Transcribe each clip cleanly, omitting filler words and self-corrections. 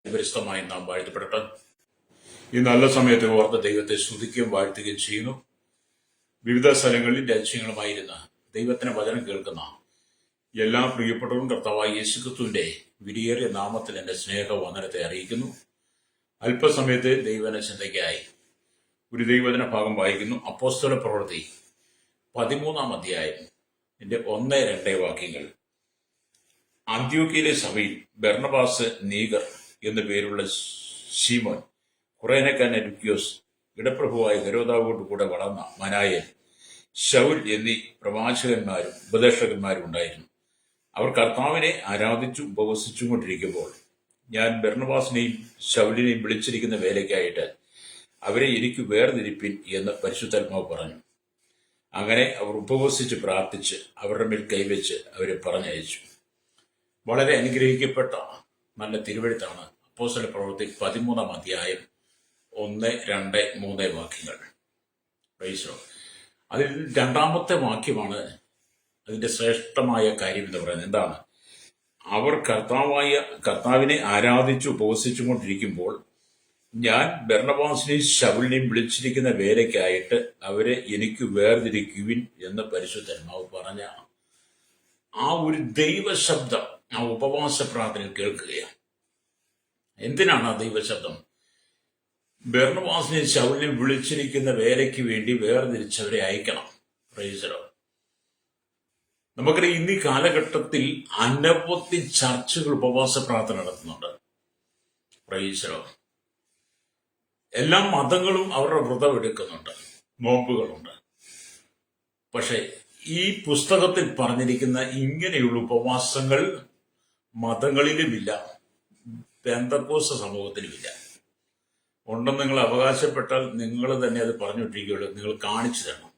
വ്യത്യസ്തമായി നാം വാഴ്ത്തപ്പെടട്ടെ. ഈ നല്ല സമയത്ത് ഓർത്ത് ദൈവത്തെ സ്തുതിക്കുകയും വാഴ്ത്തുകയും ചെയ്യുന്നു. വിവിധ സ്ഥലങ്ങളിൽ രാജ്യങ്ങളുമായിരുന്ന ദൈവത്തിന് വചനം കേൾക്കുന്ന എല്ലാ പ്രിയപ്പെട്ടവരും കർത്താവായ യേശുക്രിസ്തുവിന്റെ വിലയേറിയ നാമത്തിൽ എന്റെ സ്നേഹവന്ദനത്തെ അറിയിക്കുന്നു. അല്പസമയത്തെ ദൈവന ചിന്തയ്ക്കായി ഒരു ദൈവവചന ഭാഗം വായിക്കുന്നു. അപ്പോസ്തല പ്രവൃത്തി 13-ാം അധ്യായം 1-2 വാക്യങ്ങൾ. അന്ത്യോക്യയിലെ സഭയിൽ ബർന്നബാസ്, നീഗർ എന്നു പേരുള്ള ശീമോൻ, കുറേനക്കാരൻ ലുക്യോസ്, ഇടപ്രഭുവായ ഹെരോദാവോട് കൂടെ വളർന്ന മനായൻ, ശൗൽ എന്നീ പ്രവാചകന്മാരും ഉപദേശകന്മാരും ഉണ്ടായിരുന്നു. അവർ കർത്താവിനെ ആരാധിച്ചു ഉപവസിച്ചും കൊണ്ടിരിക്കുമ്പോൾ ഞാൻ ബർന്നബാസിനെയും ശൗലിനെയും വിളിച്ചിരിക്കുന്ന വേലയ്ക്കായിട്ട് അവരെ എനിക്ക് വേർതിരിപ്പിൻ എന്ന് പരിശുദ്ധാത്മാവ് പറഞ്ഞു. അങ്ങനെ അവർ ഉപവസിച്ച് പ്രാർത്ഥിച്ച് അവരുടെ മേൽ കൈവച്ച് അവരെ പറഞ്ഞയച്ചു. വളരെ അനുഗ്രഹിക്കപ്പെട്ട നല്ല തിരുവെഴുത്താണ് അപ്പോസ്തല പ്രവൃത്തി 13-ാം അധ്യായം 1, 2, 3 വാക്യങ്ങൾ. അതിൽ 2-ാമത്തെ വാക്യമാണ് അതിന്റെ ശ്രേഷ്ഠമായ കാര്യം എന്ന് പറയുന്നത്. എന്താണ്? അവർ കർത്താവിനെ ആരാധിച്ചു ഉപവസിച്ചും കൊണ്ടിരിക്കുമ്പോൾ ഞാൻ ബർന്നബാസിനെയും ശൗലിനെയും വിളിച്ചിരിക്കുന്ന വേലയ്ക്കായിട്ട് അവരെ എനിക്ക് വേർതിരിക്കുവിൻ എന്ന് പരിശുദ്ധാത്മാവ് പറഞ്ഞ ആ ഒരു ദൈവശബ്ദം ആ ഉപവാസ പ്രാർത്ഥനയിൽ കേൾക്കുകയാണ്. എന്തിനാണ് ആ ദൈവശബ്ദം? ബർന്നബാസിനെയും ശൗലിനെയും വിളിച്ചിരിക്കുന്ന വേലയ്ക്ക് വേണ്ടി വേർതിരിച്ചവരെ അയക്കണം. പ്രൈസലോ. നമുക്കറിയാം, ഇന്നീ കാലഘട്ടത്തിൽ അനവധി ചർച്ചുകൾ ഉപവാസ പ്രാർത്ഥന നടത്തുന്നുണ്ട്. പ്രൈസലോ. എല്ലാ മതങ്ങളും അവരുടെ വ്രതം എടുക്കുന്നുണ്ട്, നോമ്പുകളുണ്ട്. പക്ഷെ ഈ പുസ്തകത്തിൽ പറഞ്ഞിരിക്കുന്ന ഇങ്ങനെയുള്ള ഉപവാസങ്ങൾ മതങ്ങളിലുമില്ല, പെന്തക്കോസ്ത് സമൂഹത്തിലുമില്ല. ഉണ്ടെന്ന് നിങ്ങൾ അവകാശപ്പെട്ടാൽ നിങ്ങൾ തന്നെ അത് പറഞ്ഞുകൊണ്ടിരിക്കുകയുള്ളൂ. നിങ്ങൾ കാണിച്ചു തരണം.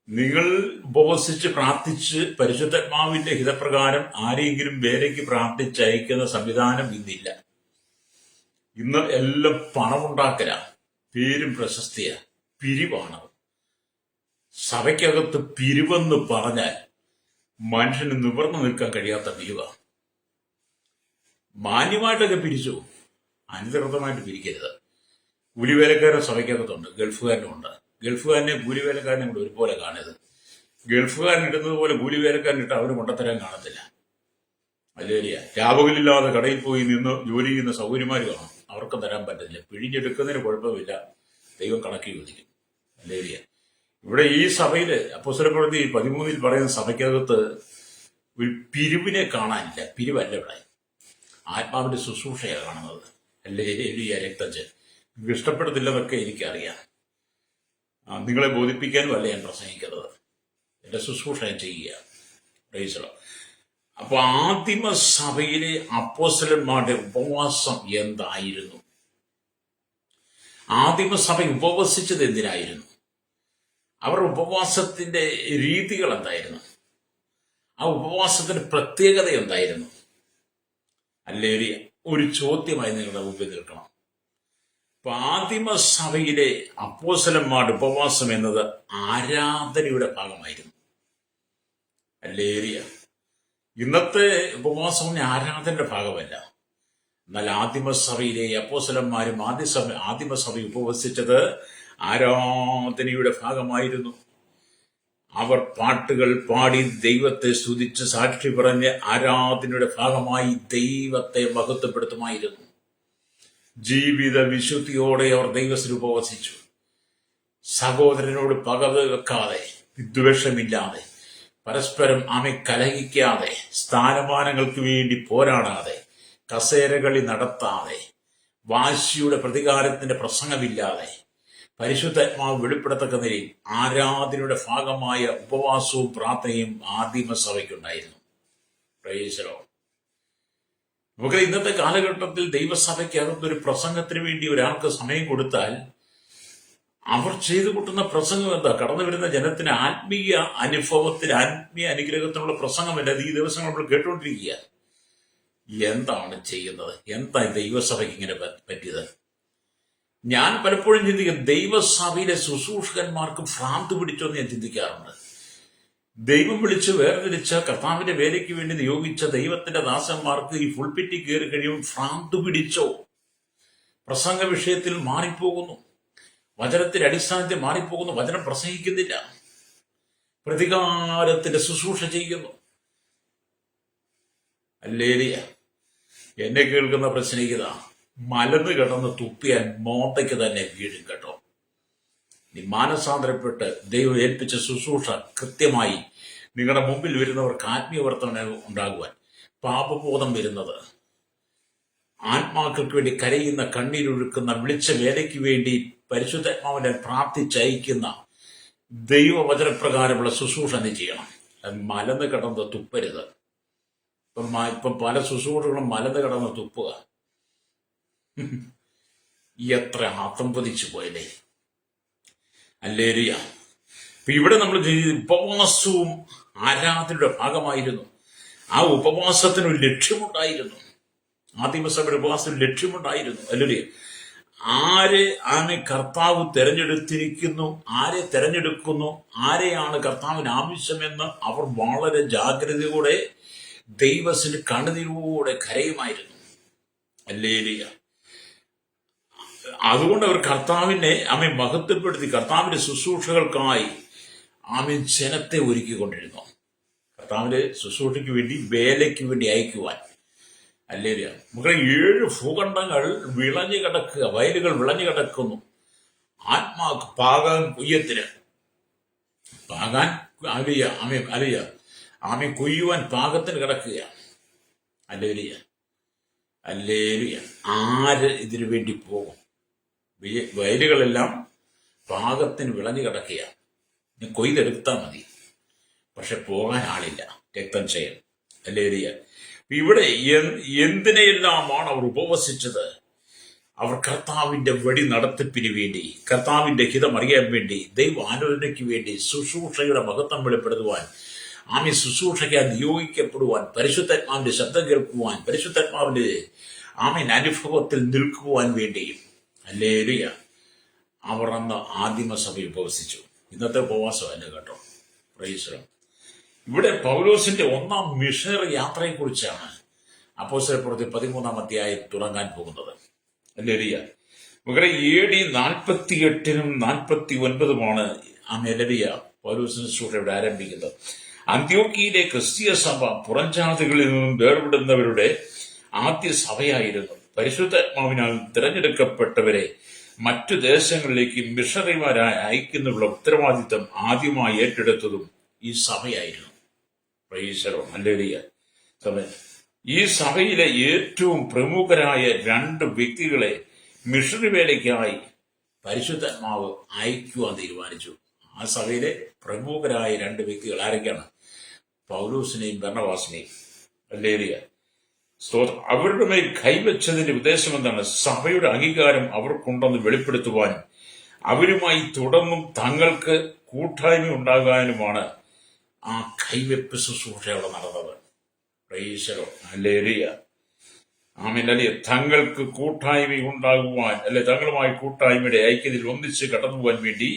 നിങ്ങൾ ഉപവസിച്ച് പ്രാർത്ഥിച്ച് പരിശുദ്ധാത്മാവിന്റെ ഹിതപ്രകാരം ആരെങ്കിലും വേലയ്ക്ക് പ്രാർത്ഥിച്ചയക്കുന്ന സംവിധാനം ഇന്നില്ല. ഇന്ന് എല്ലാം പണമുണ്ടാക്കല, പേരും പ്രശസ്തിയ, പിരിവാണ്. സഭയ്ക്കകത്ത് പിരിവെന്ന് പറഞ്ഞാൽ മനുഷ്യന് നിവർന്നു നിൽക്കാൻ കഴിയാത്ത പിരിവാണ്. മാന്യമായിട്ടൊക്കെ പിരിച്ചു, അനധികൃതമായിട്ട് പിരിക്കരുത്. കൂലിവേലക്കാരൻ സഭയ്ക്കകത്തുണ്ട്, ഗൾഫുകാരനുണ്ട്. ഗൾഫുകാരനെ കൂലിവേലക്കാരനെ കൂടെ ഒരുപോലെ കാണരുത്. ഗൾഫുകാരൻ ഇടുന്നത് പോലെ കൂലിവേലക്കാരൻ ഇട്ട് അവന് കൊണ്ടത്തരാൻ കാണത്തില്ല. അല്ലേരിയ. രാപകലില്ലാതെ കടയിൽ പോയി നിന്ന് ജോലി ചെയ്യുന്ന സൗകര്യമാര് കാണും, അവർക്കും തരാൻ പറ്റത്തില്ല. പിഴിഞ്ഞെടുക്കുന്നതിന് കുഴപ്പമില്ല, ദൈവം കണക്ക് ചോദിക്കും. അല്ലേരിയ. ഇവിടെ ഈ സഭയില് അപ്പോസ്തല പ്രവൃത്തി 13-ൽ പറയുന്ന സഭയ്ക്കകത്ത് ഒരു പിരിവിനെ കാണാനില്ല. പിരിവല്ല ഇവിടെ, ആത്മാവിന്റെ ശുശ്രൂഷയാണ് കാണുന്നത്. അല്ലേരിയ. രക്തച്ച് നിങ്ങൾക്ക് ഇഷ്ടപ്പെടത്തില്ലെന്നൊക്കെ എനിക്കറിയാം. നിങ്ങളെ ബോധിപ്പിക്കാനും അല്ല ഞാൻ പ്രസംഗിക്കുന്നത്, എന്റെ ശുശ്രൂഷ ഞാൻ ചെയ്യുക. പ്രൈസലോ. അപ്പൊ ആദിമസഭയിലെ അപ്പോസ്തലന്മാരുടെ ഉപവാസം എന്തായിരുന്നു? ആദിമസഭ ഉപവസിച്ചത് എന്തിനായിരുന്നു? അവരുടെ ഉപവാസത്തിന്റെ രീതികൾ എന്തായിരുന്നു? ആ ഉപവാസത്തിന്റെ പ്രത്യേകത എന്തായിരുന്നു? അല്ലേ ഒരു ചോദ്യമായി നിങ്ങളുടെ മുമ്പിൽ നിൽക്കണം. അപ്പൊ ആദിമസഭയിലെ അപ്പോസ്തലന്മാരുടെ ഉപവാസം എന്നത് ആരാധനയുടെ ഭാഗമായിരുന്നു. അല്ലേരിയ. ഇന്നത്തെ ഉപവാസം ആരാധനയുടെ ഭാഗമല്ല. എന്നാൽ ആദിമസഭയിലെ അപ്പോസ്തലന്മാരും ആദിമസഭ ഉപവസിച്ചത് ആരാധനയുടെ ഭാഗമായിരുന്നു. അവർ പാട്ടുകൾ പാടി ദൈവത്തെ സ്തുതിച്ച് സാക്ഷി പറഞ്ഞ് ആരാധനയുടെ ഭാഗമായി ദൈവത്തെ മഹത്വപ്പെടുത്തുമായിരുന്നു. ജീവിത വിശുദ്ധിയോടെ അവർ ദൈവത്തിൽ ഉപവസിച്ചു. സഹോദരനോട് പക വെക്കാതെ, വിദ്വേഷമില്ലാതെ, പരസ്പരം കലഹിക്കാതെ, സ്ഥാനമാനങ്ങൾക്ക് വേണ്ടി പോരാടാതെ, കസേരകളി നടത്താതെ, വാശിയുടെ പ്രതികാരത്തിന്റെ പ്രസംഗമില്ലാതെ, പരിശുദ്ധാത്മാവ് വെളിപ്പെടുത്തക്ക നിലയിൽ ആരാധനയുടെ ഭാഗമായ ഉപവാസവും പ്രാർത്ഥനയും ആദിമസഭയ്ക്കുണ്ടായിരുന്നു. പ്രൈസലോ. നമുക്ക് ഇന്നത്തെ കാലഘട്ടത്തിൽ ദൈവസഭയ്ക്കകത്തൊരു പ്രസംഗത്തിന് വേണ്ടി ഒരാൾക്ക് സമയം കൊടുത്താൽ അവർ ചെയ്തു കൂട്ടുന്ന പ്രസംഗം എന്താ? കടന്നു വരുന്ന ജനത്തിന് ആത്മീയ അനുഭവത്തിന്, ആത്മീയ അനുഗ്രഹത്തിനുള്ള പ്രസംഗമല്ല. ഈ ദിവസം നമ്മൾ കേട്ടുകൊണ്ടിരിക്കുക. എന്താണ് ചെയ്യുന്നത്? എന്താ ദൈവസഭയ്ക്ക് ഇങ്ങനെ പറ്റിയത്? ഞാൻ പലപ്പോഴും ചിന്തിക്കും, ദൈവസഭയിലെ ശുശ്രൂഷകന്മാർക്ക് ഭ്രാന്ത് പിടിച്ചോന്ന് ഞാൻ ചിന്തിക്കാറുണ്ട്. ദൈവം വിളിച്ച് വേർതിരിച്ച കർത്താവിന്റെ വേലയ്ക്ക് വേണ്ടി നിയോഗിച്ച ദൈവത്തിന്റെ ദാസന്മാർക്ക് ഈ പുൾപിറ്റി കയറി കഴിയുമ്പോൾ ഭ്രാന്ത് പിടിച്ചോ? പ്രസംഗ വിഷയത്തിൽ മാറിപ്പോകുന്നു, വചനത്തിന്റെ അടിസ്ഥാനത്തിൽ മാറിപ്പോകുന്നു, വചനം പ്രസംഗിക്കുന്നില്ല, പ്രതികാരത്തിന്റെ ശുശ്രൂഷ ചെയ്യുന്നു. അല്ലേലിയ. എന്നെ കേൾക്കുന്ന പ്രശ്നിക്കുക, മലന്ന് കിടന്ന് തുപ്പിയാൽ മോന്തയ്ക്ക് തന്നെ വീഴും കേട്ടോ. നീ മാനസാന്തരപ്പെട്ട് ദൈവം ഏൽപ്പിച്ച ശുശ്രൂഷ കൃത്യമായി നിങ്ങളുടെ മുമ്പിൽ വരുന്നവർക്ക് ആത്മീയവർത്തനം ഉണ്ടാകുവാൻ, പാപബോധം വരുന്നത്, ആത്മാക്കൾക്ക് വേണ്ടി കരയുന്ന, കണ്ണീരൊഴുക്കുന്ന, വിളിച്ച വേലയ്ക്ക് വേണ്ടി പരിശുദ്ധാത്മാവിനെ പ്രാർത്ഥിച്ചയക്കുന്ന ദൈവവചനപ്രകാരമുള്ള ശുശ്രൂഷ നീ ചെയ്യണം. മലന്ന് കിടന്ന് തുപ്പരുത്. ഇപ്പം പല ശുശ്രൂഷകളും മലന്ന് കിടന്ന് തുപ്പുക. എത്ര ആത്തംപതിച്ചു പോയല്ലേ. അല്ലേരിയ. ഇപ്പൊ ഇവിടെ നമ്മൾ ഉപവാസവും ആരാധനയുടെ ഭാഗമായിരുന്നു. ആ ഉപവാസത്തിനൊരു ലക്ഷ്യമുണ്ടായിരുന്നു. ആദിമസഭയുടെ ഉപവാസത്തിന് ലക്ഷ്യമുണ്ടായിരുന്നു. അല്ലേ? ആരെ ആണ് കർത്താവ് തെരഞ്ഞെടുത്തിരിക്കുന്നു, ആരെ തെരഞ്ഞെടുക്കുന്നു, ആരെയാണ് കർത്താവിന് ആവശ്യമെന്ന് അവർ വളരെ ജാഗ്രതയോടെ ദൈവത്തിന് കണ്ണുനീരോടെ കരയുമായിരുന്നു. അല്ലേലിയ. അതുകൊണ്ട് അവർ കർത്താവിനെ മഹത്വപ്പെടുത്തി കർത്താവിന്റെ ശുശ്രൂഷകൾക്കായി ജനത്തെ ഒരുക്കിക്കൊണ്ടിരുന്നു. കർത്താവിന്റെ ശുശ്രൂഷയ്ക്ക് വേണ്ടി, വേലയ്ക്ക് വേണ്ടി അയക്കുവാൻ. അല്ലേലിയ. മക്കളെ, 7 ഭൂഖണ്ഡങ്ങൾ വിളഞ്ഞു കിടക്കുക, വയലുകൾ വിളഞ്ഞു കിടക്കുന്നു. ആത്മാക്ക് പാകാൻ കുയ്യത്തിന് പാകാൻ കൊയ്യുവാൻ പാകത്തിന് കിടക്കുക. അല്ലേലിയ. അല്ലേലിയ. ആര് ഇതിനു വേണ്ടി പോകും? വയലുകളെല്ലാം പാകത്തിന് വിളഞ്ഞു കിടക്കുക. നീ കൊയ്തെടുത്താൽ മതി, പക്ഷെ പോകാൻ ആളില്ല. രക്തം ചെയ്യാൻ. അല്ലേലിയ. ഇവിടെ എന്തിനെല്ലാമാണ് അവർ ഉപവസിച്ചത്? അവർ കർത്താവിന്റെ വഴി നടത്തിപ്പിന് വേണ്ടി, കർത്താവിന്റെ ഹിതം അറിയാൻ വേണ്ടി, ദൈവ ആലോചനയ്ക്ക് വേണ്ടി, ശുശ്രൂഷയുടെ മഹത്വം വെളിപ്പെടുത്തുവാൻ, ശുശ്രൂഷയ്ക്ക് നിയോഗിക്കപ്പെടുവാൻ, പരിശുദ്ധാത്മാവിന്റെ ശബ്ദം കേൾക്കുവാൻ, പരിശുദ്ധാത്മാവിന്റെ അനുഭവത്തിൽ നിൽക്കുവാൻ വേണ്ടിയും. അല്ലേലൂയ. അവർ അന്ന് ആദിമസഭ ഉപവസിച്ചു. ഇന്നത്തെ ഉപവാസമല്ല കേട്ടോ. Price the Lord. ഇവിടെ പൗലോസിന്റെ 1ാം മിഷണറി യാത്രയെക്കുറിച്ചാണ് അപ്പോസ്തലപ്രവൃത്തി 13-ാം അധ്യായം തുടങ്ങാൻ പോകുന്നത്. അല്ലേലൂയ. ഇവിടെ AD 48-നും 49-മാണ് അല്ലേലൂയ പൗലോസിന്റെ ശുശ്രൂഷ ഇവിടെ ആരംഭിക്കുന്നത്. അന്ത്യോക്യയിലെ ക്രിസ്തീയ സഭ പുറംജാതികളിൽ നിന്നും വേർപെടുന്നവരുടെ ആദ്യ സഭയായിരുന്നു. പരിശുദ്ധാത്മാവിനാൽ തിരഞ്ഞെടുക്കപ്പെട്ടവരെ മറ്റു ദേശങ്ങളിലേക്ക് മിഷണറിമാരായി അയക്കുന്നുള്ള ഉത്തരവാദിത്തം ആദ്യമായി ഏറ്റെടുത്തതും ഈ സഭയായിരുന്നു. Praise the lord. ഹല്ലേലൂയ. ഈ സഭയിലെ ഏറ്റവും പ്രമുഖരായ 2 വ്യക്തികളെ മിഷണറി വേലയ്ക്കായി പരിശുദ്ധാത്മാവ് അയക്കുവാൻ തീരുമാനിച്ചു. ആ സഭയിലെ പ്രമുഖരായ 2 വ്യക്തികൾ ആരൊക്കെയാണ്? പൗലോസിനെയും ബർന്നബാസിനെയും. ഹല്ലേലൂയ. അവരുടെ മേൽ കൈവച്ചതിന്റെ ഉദ്ദേശം എന്താണ്? സഭയുടെ അംഗീകാരം അവർക്കുണ്ടെന്ന് വെളിപ്പെടുത്തുവാനും അവരുമായി തുടർന്നും തങ്ങൾക്ക് കൂട്ടായ്മ ഉണ്ടാകാനുമാണ് ആ കൈവെപ്പ് ശുശ്രൂഷ അവിടെ നടന്നത്. Price the lord. ഹല്ലേലൂയ. ആമേൻ. തങ്ങൾക്ക് കൂട്ടായ്മ ഉണ്ടാകുവാൻ, തങ്ങളുമായി കൂട്ടായ്മയുടെ ഐക്യത്തിൽ ഒന്നിച്ച് കടന്നു പോകാൻ വേണ്ടി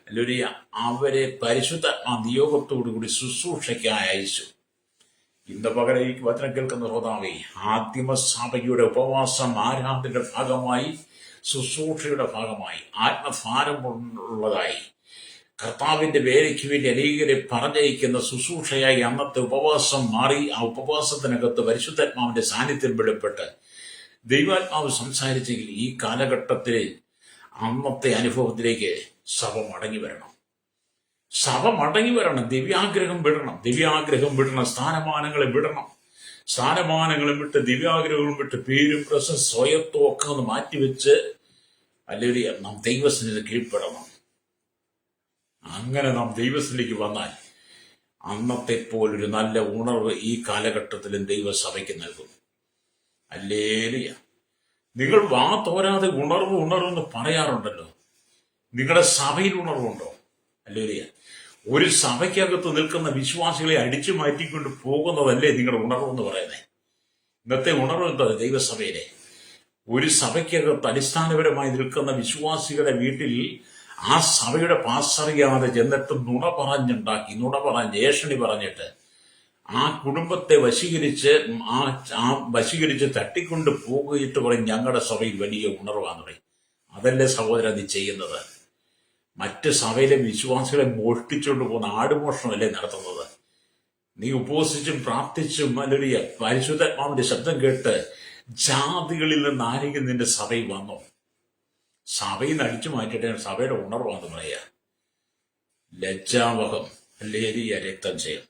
ഹല്ലേലൂയ അവരെ പരിശുദ്ധാത്മാ നിയോഗത്തോടുകൂടി ശുശ്രൂഷയ്ക്കായി അയച്ചു. ഇന്ന് പകരം ഈ വചനം കേൾക്കുന്ന ശ്രോതാവേ, ആദിമസഭയുടെ ഉപവാസം ആരാധനയുടെ ഭാഗമായി, ശുശ്രൂഷയുടെ ഭാഗമായി, ആത്മഭാരമുള്ളതായി, കർത്താവിന്റെ വേലയ്ക്ക് വേണ്ടി അനേകരെ പറഞ്ഞയക്കുന്ന ശുശ്രൂഷയായി അന്നത്തെ ഉപവാസം മാറി. ആ ഉപവാസത്തിനകത്ത് പരിശുദ്ധാത്മാവിന്റെ സാന്നിധ്യം വെളിപ്പെട്ട് ദൈവാത്മാവ് സംസാരിച്ചെങ്കിൽ ഈ കാലഘട്ടത്തിൽ അന്നത്തെ അനുഭവത്തിലേക്ക് സഭ മടങ്ങി വരണം. സഭ മടങ്ങി വരണം. ദിവ്യാഗ്രഹം വിടണം. സ്ഥാനമാനങ്ങളെ വിടണം. സ്ഥാനമാനങ്ങളും വിട്ട്, ദിവ്യാഗ്രഹങ്ങളും വിട്ട്, പേരും പ്രശ്നം സ്വയത്വം ഒക്കെ ഒന്ന് മാറ്റിവെച്ച് അല്ലെങ്കിൽ നാം ദൈവസന്നിധിയിൽ കീഴ്പ്പെടണം. അങ്ങനെ നാം ദൈവസന്നിധിയിലേക്ക് വന്നാൽ അന്നത്തെ പോലൊരു നല്ല ഉണർവ് ഈ കാലഘട്ടത്തിലും ദൈവസഭയ്ക്ക് നൽകും. ഹല്ലേലൂയ. നിങ്ങൾ വാ തോരാതെ ഉണർവെന്ന് പറയാറുണ്ടല്ലോ. നിങ്ങളുടെ സഭയിൽ ഉണർവുണ്ടോ? ഹല്ലേലൂയ. ഒരു സഭയ്ക്കകത്ത് നിൽക്കുന്ന വിശ്വാസികളെ അടിച്ചു മാറ്റിക്കൊണ്ട് പോകുന്നതല്ലേ നിങ്ങളുടെ ഉണർവെന്ന് പറയുന്നത്? ഇന്നത്തെ ഉണർവ് എന്താ? ദൈവസഭയിലെ ഒരു സഭയ്ക്കകത്ത് അടിസ്ഥാനപരമായി നിൽക്കുന്ന വിശ്വാസികളുടെ വീട്ടിൽ ആ സഭയുടെ പാസ്സറിയാതെ ചെന്നിട്ട് നുണ പറഞ്ഞ് ഏഷണി പറഞ്ഞിട്ട് ആ കുടുംബത്തെ വശീകരിച്ച് തട്ടിക്കൊണ്ട് പോകുകയിട്ട് പറയും ഞങ്ങളുടെ സഭയിൽ വലിയ ഉണർവാന്ന് പറയും. അതല്ലേ സഹോദരൻ നീ ചെയ്യുന്നത്? മറ്റ് സഭയിലെ വിശ്വാസികളെ മോഷ്ടിച്ചുകൊണ്ട് പോകുന്ന ആടുമോഷണമല്ലേ നടത്തുന്നത്? നീ ഉപവസിച്ചും പ്രാർത്ഥിച്ചും അല്ലെങ്കിൽ പരിശുദ്ധാത്മാവിന്റെ ശബ്ദം കേട്ട് ജാതികളിൽ നിന്ന് ആരെങ്കിലും നിന്റെ സഭയിൽ വന്നോ? സഭയിൽ നിന്ന് അടിച്ചു മാറ്റിയിട്ട് സഭയുടെ ഉണർവാന്ന് പറയാ. ലജ്ജാവഹം ലേരിയ രക്തം ചെയ്യും.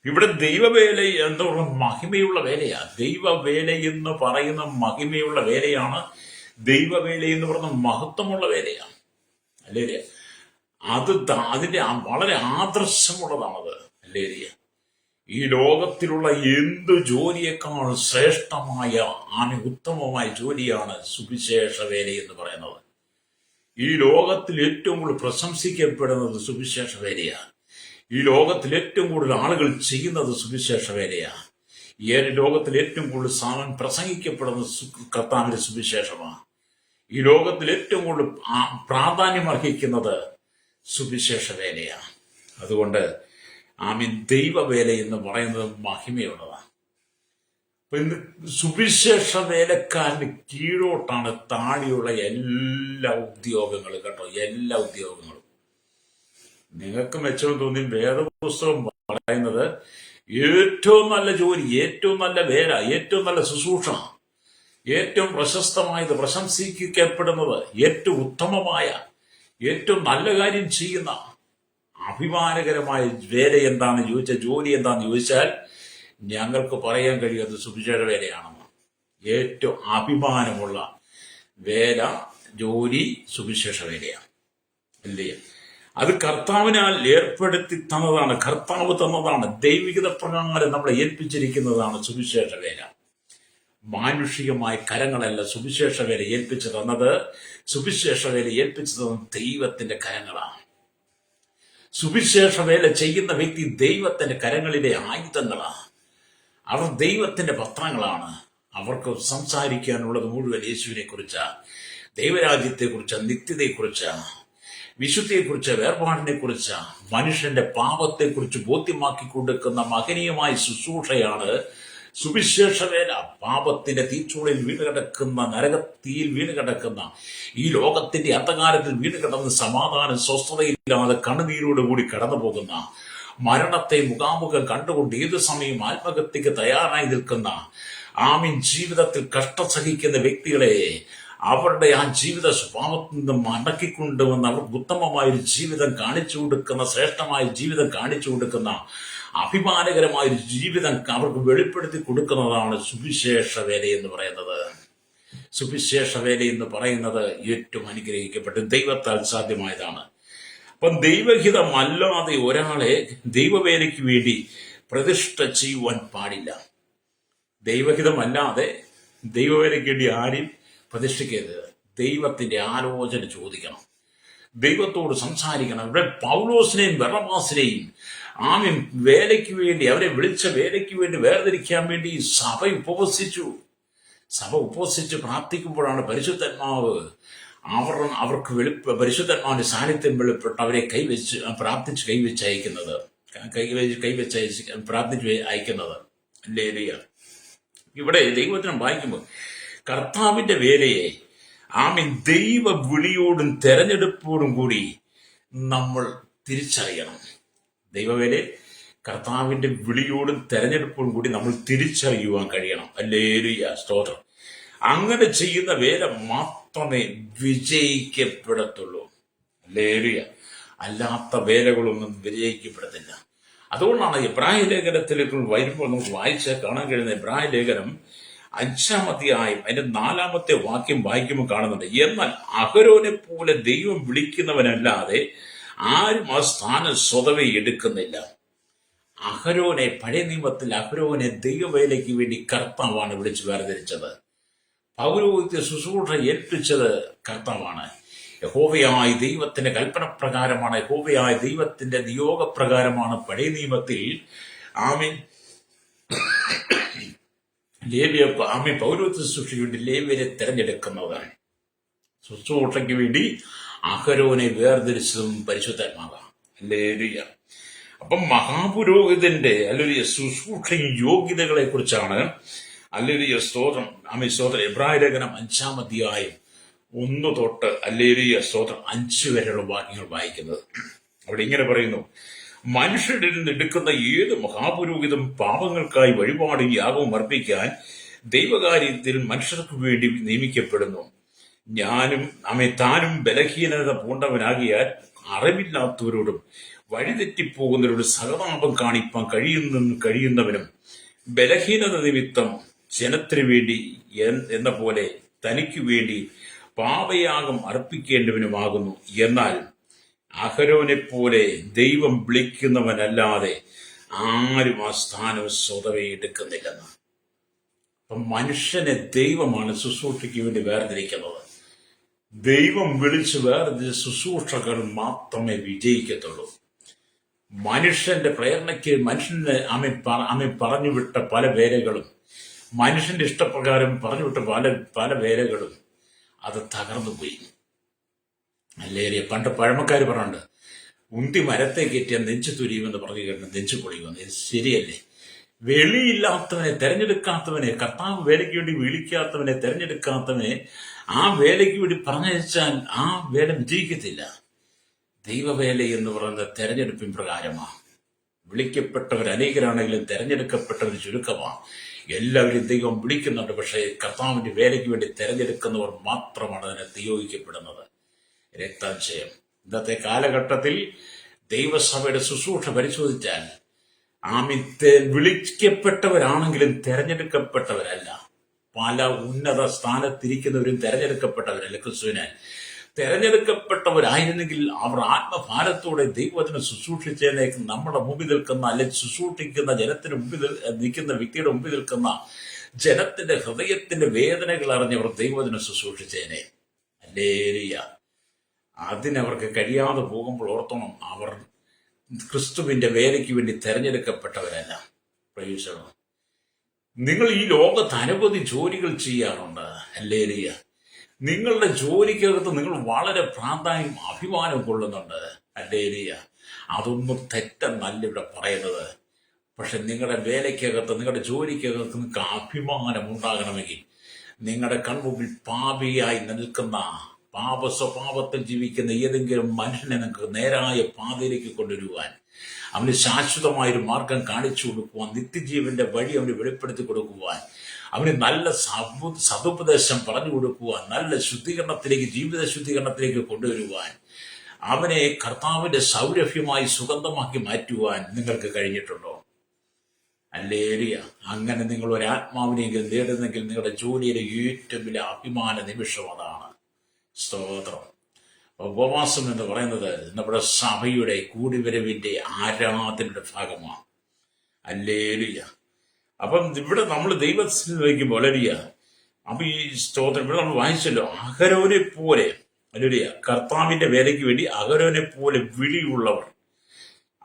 ഇവിടെ ദൈവവേല എന്താ പറയുക, മഹിമയുള്ള വേലയാ. ദൈവവേല എന്ന് പറയുന്ന മഹിമയുള്ള വേലയാണ്. ദൈവവേല എന്ന് പറയുന്ന മഹത്വമുള്ള വേലയാണ്. അല്ലേ? അതിന്റെ വളരെ ആദർശമുള്ളതാണത്. അല്ലേ? ഈ ലോകത്തിലുള്ള എന്ത് ജോലിയേക്കാൾ ശ്രേഷ്ഠമായ ഉത്തമമായ ജോലിയാണ് സുവിശേഷ വേല എന്ന് പറയുന്നത്. ഈ ലോകത്തിൽ ഏറ്റവും കൂടുതൽ പ്രശംസിക്കപ്പെടുന്നത് സുവിശേഷ വേലയാണ്. ഈ ലോകത്തിൽ ഏറ്റവും കൂടുതൽ ആളുകൾ ചെയ്യുന്നത് സുവിശേഷ വേലയാണ്. ഈ ലോകത്തിൽ ഏറ്റവും കൂടുതൽ പ്രസംഗിക്കപ്പെടുന്നത് കർത്താവിന്റെ സുവിശേഷമാണ്. ഈ ലോകത്തിൽ ഏറ്റവും കൂടുതൽ പ്രാധാന്യം അർഹിക്കുന്നത് സുവിശേഷ വേലയാണ്. അതുകൊണ്ട് ദൈവവേല എന്ന് പറയുന്നത് മഹിമയുള്ളതാണ്. അപ്പൊ ഇന്ന് സുവിശേഷ വേലക്കാരന് കീഴോട്ടാണ് താഴെയുള്ള എല്ലാ ഉദ്യോഗങ്ങളും കേട്ടോ, എല്ലാ ഉദ്യോഗങ്ങളും. നിങ്ങൾക്ക് മെച്ചം തോന്നി വേദപുസ്തകം പറയുന്നത് ഏറ്റവും നല്ല ജോലി, ഏറ്റവും നല്ല വേല, ഏറ്റവും നല്ല ശുശ്രൂഷ, ഏറ്റവും പ്രശസ്തമായത്, പ്രശംസിക്കപ്പെടുന്നത്, ഏറ്റവും ഉത്തമമായ, ഏറ്റവും നല്ല കാര്യം ചെയ്യുന്ന അഭിമാനകരമായ വേല എന്താണെന്ന് ചോദിച്ചാൽ, ജോലി എന്താണെന്ന് ചോദിച്ചാൽ ഞങ്ങൾക്ക് പറയാൻ കഴിയുന്നത് സുവിശേഷ വേലയാണെന്ന്. ഏറ്റവും അഭിമാനമുള്ള വേല, ജോലി സുവിശേഷ വേലയാണ്. അല്ലേ? അത് കർത്താവിനാൽ ഏർപ്പെടുത്തി തന്നതാണ്, കർത്താവ് തന്നതാണ്, ദൈവികത പ്രകാരം നമ്മളെ ഏൽപ്പിച്ചിരിക്കുന്നതാണ് സുവിശേഷ വേല. മാനുഷികമായ കരങ്ങളല്ല സുവിശേഷ വേല ഏൽപ്പിച്ചു തന്നത്. സുവിശേഷ വേല ഏൽപ്പിച്ചു തന്നത് ദൈവത്തിന്റെ കരങ്ങളാണ്. സുവിശേഷ വേല ചെയ്യുന്ന വ്യക്തി ദൈവത്തിന്റെ കരങ്ങളിലെ ആയുധങ്ങളാണ്. അവർ ദൈവത്തിന്റെ പത്രങ്ങളാണ്. അവർക്ക് സംസാരിക്കാനുള്ളത് മുഴുവൻ യേശുവിനെ കുറിച്ചാണ്, ദൈവരാജ്യത്തെക്കുറിച്ചാണ്, നിത്യതയെക്കുറിച്ചാണ്, വിശുദ്ധിയെക്കുറിച്ച്, വേർപാടിനെ കുറിച്ച്, മനുഷ്യന്റെ പാപത്തെക്കുറിച്ച് ബോധ്യമാക്കി കൊടുക്കുന്ന മഹനീയമായ ശുശ്രൂഷയാണ് സുവിശേഷ വേല. പാപത്തിന്റെ തീച്ചൂളിൽ വീണുകിടക്കുന്ന, നരകത്തിയിൽ വീണുകിടക്കുന്ന, ഈ ലോകത്തിന്റെ അന്ധകാരത്തിൽ വീണുകിടന്ന് സമാധാനം സ്വസ്ഥതയില്ലാതെ കണ്ണുനീരോടുകൂടി കടന്നു പോകുന്ന, മരണത്തെ മുഖാമുഖം കണ്ടുകൊണ്ട് ഏതു സമയം ആത്മഹത്യക്ക് തയ്യാറായി നിൽക്കുന്ന, ജീവിതത്തിൽ കഷ്ടം സഹിക്കുന്ന വ്യക്തികളെ അവരുടെ ആ ജീവിത സ്വഭാവത്തിൽ നിന്ന് മടക്കിക്കൊണ്ടുവന്ന് അവർക്ക് ഉത്തമമായൊരു ജീവിതം കാണിച്ചു കൊടുക്കുന്ന, ശ്രേഷ്ഠമായ ജീവിതം കാണിച്ചു കൊടുക്കുന്ന, അഭിമാനകരമായൊരു ജീവിതം അവർക്ക് വെളിപ്പെടുത്തി കൊടുക്കുന്നതാണ് സുവിശേഷ വേല എന്ന് പറയുന്നത്. സുവിശേഷ വേല എന്ന് പറയുന്നത് ഏറ്റവും അനുഗ്രഹിക്കപ്പെട്ട് ദൈവത്താൽ സാധ്യമായതാണ്. അപ്പം ദൈവഹിതമല്ലാതെ ഒരാളെ ദൈവവേലയ്ക്ക് വേണ്ടി പ്രതിഷ്ഠ ചെയ്യുവാൻ പാടില്ല. ദൈവഹിതമല്ലാതെ ദൈവവേലയ്ക്ക് വേണ്ടി ആരും പ്രതിഷ്ഠിക്കരുത്. ദൈവത്തിന്റെ ആലോചന ചോദിക്കണം, ദൈവത്തോട് സംസാരിക്കണം. ഇവിടെ പൗലോസിനെയും ബർന്നബാസിനെയും വേലയ്ക്ക് വേണ്ടി, അവരെ വിളിച്ച വേലയ്ക്ക് വേണ്ടി വേർതിരിക്കാൻ വേണ്ടി സഭ ഉപവസിച്ച് പ്രാർത്ഥിക്കുമ്പോഴാണ് പരിശുദ്ധാത്മാവ് അവർക്ക് പരിശുദ്ധാത്മാവിന്റെ സാന്നിധ്യം വെളിപ്പെട്ട് അവരെ പ്രാർത്ഥിച്ച് പ്രാർത്ഥിച്ച് അയക്കുന്നത്. ലേലിയ ഇവിടെ ദൈവത്തിനും വായിക്കുമ്പോൾ കർത്താവിന്റെ വേലയെ ദൈവ വിളിയോടും തെരഞ്ഞെടുപ്പോടും കൂടി നമ്മൾ തിരിച്ചറിയണം. ദൈവവേലയെ കർത്താവിന്റെ വിളിയോടും തെരഞ്ഞെടുപ്പോടും കൂടി നമ്മൾ തിരിച്ചറിയുവാൻ കഴിയണം. ഹല്ലേലൂയ, സ്തോത്രം. അങ്ങനെ ചെയ്യുന്ന വേല മാത്രമേ വിജയിക്കപ്പെടത്തുള്ളൂ. ഹല്ലേലൂയ. അല്ലാത്ത വേലകളൊന്നും വിജയിക്കപ്പെടത്തില്ല. അതുകൊണ്ടാണ് എബ്രായ ലേഖനത്തിലേക്ക് വരുമ്പോൾ നമുക്ക് വായിച്ചാൽ കാണാൻ കഴിയുന്ന എബ്രായ ലേഖനം 5-ാം അധ്യായം അതിന്റെ 4-ാമത്തെ വാക്യം വായിക്കുമ്പോൾ കാണുന്നുണ്ട്. എന്നാൽ അഹരോനെ പോലെ ദൈവം വിളിക്കുന്നവനല്ലാതെ ആരും ആ സ്ഥാനം സ്വതവേ എടുക്കുന്നില്ല. അഹരോനെ, പഴയ നിയമത്തിൽ അഹരോനെ ദൈവവേലയ്ക്ക് വേണ്ടി കർത്താവാണ് വിളിച്ച് വേർതിരിച്ചത്. പൗരോഹിത്യ ശുശ്രൂഷ ഏൽപ്പിച്ചത് കർത്താവാണ്. യഹോവയായ ദൈവത്തിന്റെ കൽപ്പന പ്രകാരമാണ്, യഹോവയായ ദൈവത്തിന്റെ നിയോഗപ്രകാരമാണ് പഴയ നിയമത്തിൽ പൗരോഹിത്യ ശുശ്രൂഷയ്ക്ക് വേണ്ടി ലേവ്യരെ തെരഞ്ഞെടുക്കുന്നതാണ്. ശുശ്രൂഷയ്ക്ക് വേണ്ടി അഹരോനെ വേർതിരിച്ചതും പരിശുദ്ധാത്മാവാണ്. ഹല്ലേലൂയ. അപ്പം മഹാപുരോഹിതന്റെ അല്ലെങ്കിൽ ശുശ്രൂഷയും യോഗ്യതകളെ കുറിച്ചാണ് അല്ലെങ്കിൽ സ്തോത്രം സ്തോത്രം എബ്രായ ലേഖനം 5-ാം അധ്യായം 1 തൊട്ട് അല്ലെങ്കിൽ സ്തോത്രം 5 വരെയുള്ള വാക്യങ്ങൾ വായിക്കുന്നത്. അവിടെ ഇങ്ങനെ പറയുന്നു: മനുഷ്യരിൽ നിന്ന് എടുക്കുന്ന ഏത് മഹാപുരോഹിതം പാപങ്ങൾക്കായി വഴിപാടും യാഗവും അർപ്പിക്കാൻ ദൈവകാര്യത്തിൽ മനുഷ്യർക്ക് വേണ്ടി നിയമിക്കപ്പെടുന്നു. താനും ബലഹീനത പൂണ്ടവനാകിയാൽ അറിവില്ലാത്തവരോടും വഴിതെറ്റിപ്പോകുന്നവരോട് സഹതാപം കാണിപ്പാൻ കഴിയുന്നവനും ബലഹീനത നിമിത്തം ജനത്തിനു വേണ്ടി എന്ന പോലെ തനിക്കു വേണ്ടി പാപയാഗം അർപ്പിക്കേണ്ടവനുമാകുന്നു. എന്നാൽ അഹരോനെ പോലെ ദൈവം വിളിക്കുന്നവനല്ലാതെ ആരും ആ സ്ഥാനം സ്വതവേ എടുക്കുന്നില്ലെന്ന്. അപ്പം മനുഷ്യനെ ദൈവമാണ് ശുശ്രൂഷയ്ക്ക് വേണ്ടി വേർതിരിക്കുന്നത്. ദൈവം വിളിച്ച് വേർതിരിച്ച ശുശ്രൂഷകൾ മാത്രമേ വിജയിക്കത്തുള്ളൂ. മനുഷ്യന്റെ പ്രേരണയ്ക്ക് മനുഷ്യനെ പറഞ്ഞുവിട്ട പല വേലകളും, മനുഷ്യന്റെ ഇഷ്ടപ്രകാരം പറഞ്ഞുവിട്ട പല വേലകളും അത് തകർന്നു പോയി. അല്ലേ? പണ്ട് പഴമക്കാർ പറഞ്ഞുണ്ട്, ഉന്തി മരത്തെ കയറ്റിയാൽ നെഞ്ചു തുരിയുമെന്ന് പറഞ്ഞു കേട്ട നെഞ്ചു പൊളിയുമെന്ന്. ശരിയല്ലേ? വെളിയില്ലാത്തവനെ, തെരഞ്ഞെടുക്കാത്തവനെ, കർത്താവ് വേലയ്ക്ക് വേണ്ടി വിളിക്കാത്തവനെ, തെരഞ്ഞെടുക്കാത്തവനെ ആ വേലയ്ക്ക് വേണ്ടി പറഞ്ഞയച്ചാൽ ആ വേല വിജയിക്കത്തില്ല. ദൈവവേല എന്ന് പറയുന്നത് തെരഞ്ഞെടുപ്പിൻ പ്രകാരമാണ്. വിളിക്കപ്പെട്ടവർ അനേകരാണെങ്കിലും തെരഞ്ഞെടുക്കപ്പെട്ടവർ ചുരുക്കമാണ്. എല്ലാവരും ദൈവം വിളിക്കുന്നുണ്ട്, പക്ഷേ കർത്താവിന്റെ വേലയ്ക്ക് വേണ്ടി തെരഞ്ഞെടുക്കുന്നവർ മാത്രമാണ് അതിനെ നിയോഗിക്കപ്പെടുന്നത്. രക്താംശയം. ഇന്നത്തെ കാലഘട്ടത്തിൽ ദൈവസഭയുടെ ശുശ്രൂഷ പരിശോധിച്ചാൽ വിളിക്കപ്പെട്ടവരാണെങ്കിലും തെരഞ്ഞെടുക്കപ്പെട്ടവരല്ല. പല ഉന്നത സ്ഥാനത്തിരിക്കുന്നവരും തെരഞ്ഞെടുക്കപ്പെട്ടവരല്ല. ക്രിസ്തുവിനെ തെരഞ്ഞെടുക്കപ്പെട്ടവരായിരുന്നെങ്കിൽ അവർ ആത്മഭാരത്തോടെ ദൈവത്തിന് ശുശ്രൂഷിച്ചതിനേക്ക് നമ്മുടെ മുമ്പിൽ നിൽക്കുന്ന, അല്ലെങ്കിൽ ശുശ്രൂഷിക്കുന്ന ജനത്തിന് മുമ്പിൽ നിൽക്കുന്ന വ്യക്തിയുടെ മുമ്പിൽ നിൽക്കുന്ന ജനത്തിന്റെ ഹൃദയത്തിന്റെ വേദനകൾ അറിഞ്ഞവർ ദൈവത്തിന് ശുശ്രൂഷിച്ചേനെ. ഹല്ലേലൂയ. അതിനവർക്ക് കഴിയാതെ പോകുമ്പോൾ ഓർത്തോണം, അവർ ക്രിസ്തുവിന്റെ വേലയ്ക്ക് വേണ്ടി തെരഞ്ഞെടുക്കപ്പെട്ടവരല്ല. പ്രൈസ്. നിങ്ങൾ ഈ ലോകത്ത് അനവധി ജോലികൾ ചെയ്യാറുണ്ട്. ഹല്ലേലൂയ. നിങ്ങളുടെ ജോലിക്കകത്ത് നിങ്ങൾ വളരെ പ്രാധാന്യം, അഭിമാനം കൊള്ളുന്നുണ്ട്. ഹല്ലേലൂയ. അതൊന്നും തെറ്റെന്നല്ല ഇവിടെ പറയുന്നത്. പക്ഷെ നിങ്ങളുടെ വേലയ്ക്കകത്ത്, നിങ്ങളുടെ ജോലിക്കകത്ത് നിങ്ങൾക്ക് അഭിമാനം ഉണ്ടാകണമെങ്കിൽ നിങ്ങളുടെ കൺമുമ്പിൽ പാപിയായി നിൽക്കുന്ന, പാപ സ്വഭാവത്തിൽ ജീവിക്കുന്ന ഏതെങ്കിലും മനുഷ്യനെ നിങ്ങൾക്ക് നേരായ പാതയിലേക്ക് കൊണ്ടുവരുവാൻ, അവന് ശാശ്വതമായൊരു മാർഗം കാണിച്ചു കൊടുക്കുവാൻ, നിത്യജീവന്റെ വഴി അവന് വെളിപ്പെടുത്തി കൊടുക്കുവാൻ, അവന് നല്ല സതുപദേശം പറഞ്ഞു കൊടുക്കുവാൻ, നല്ല ശുദ്ധീകരണത്തിലേക്ക്, ജീവിത ശുദ്ധീകരണത്തിലേക്ക് കൊണ്ടുവരുവാൻ, അവനെ കർത്താവിന്റെ സൗരഭ്യമായി സുഗന്ധമാക്കി മാറ്റുവാൻ നിങ്ങൾക്ക് കഴിഞ്ഞിട്ടുണ്ടോ? ഹല്ലേലൂയ. അങ്ങനെ നിങ്ങൾ ഒരു ആത്മാവിനെങ്കിലും നേടുന്നെങ്കിൽ നിങ്ങളുടെ ജോലിയിലെ ഏറ്റവും വലിയ അഭിമാന നിമിഷം അതാണ്. സ്തോത്രം. ഉപവാസം എന്ന് പറയുന്നത് നമ്മുടെ സഭയുടെ കൂടിവരവിന്റെ ആരാധനയുടെ ഭാഗമാണ്. ഹല്ലേലൂയ. അപ്പം ഇവിടെ നമ്മൾ ദൈവത്തിലേക്ക് വളരുക. അപ്പൊ ഈ സ്തോത്രം ഇവിടെ നമ്മൾ വായിച്ചല്ലോ, അഹരോനെ പോലെ, ഹല്ലേലൂയ, കർത്താവിന്റെ വേലയ്ക്ക് വേണ്ടി അഹരോനെ പോലെ വിളിയുള്ളവർ,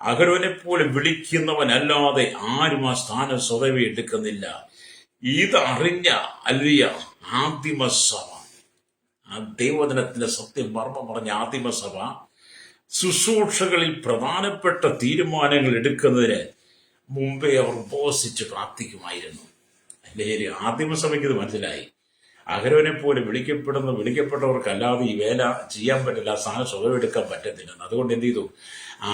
അഹരോനെ പോലെ വിളിക്കുന്നവനല്ലാതെ ആരും ആ സ്ഥാനം സ്വതവേ എടുക്കുന്നില്ല. ഇതറിഞ്ഞ ഹല്ലേലൂയ ആദിമസഭ, ആ ദൈവവചനത്തിന്റെ സത്യം മർമ്മം പറഞ്ഞ ആദിമസഭ ശുശ്രൂഷകളിൽ പ്രധാനപ്പെട്ട തീരുമാനങ്ങൾ എടുക്കുന്നതിന് മുമ്പേ അവർ ഉപവസിച്ച് പ്രാർത്ഥിക്കുമായിരുന്നു. അല്ലെങ്കിൽ ആദിമസഭയ്ക്ക് ഇത് മനസ്സിലായി. അഹരോനെ പോലെ വിളിക്കപ്പെട്ടവർക്കല്ലാതെ ഈ വേല ചെയ്യാൻ പറ്റില്ല, സ്ഥാനം സ്വതമെടുക്കാൻ പറ്റത്തില്ല. അതുകൊണ്ട് എന്ത് ചെയ്തു?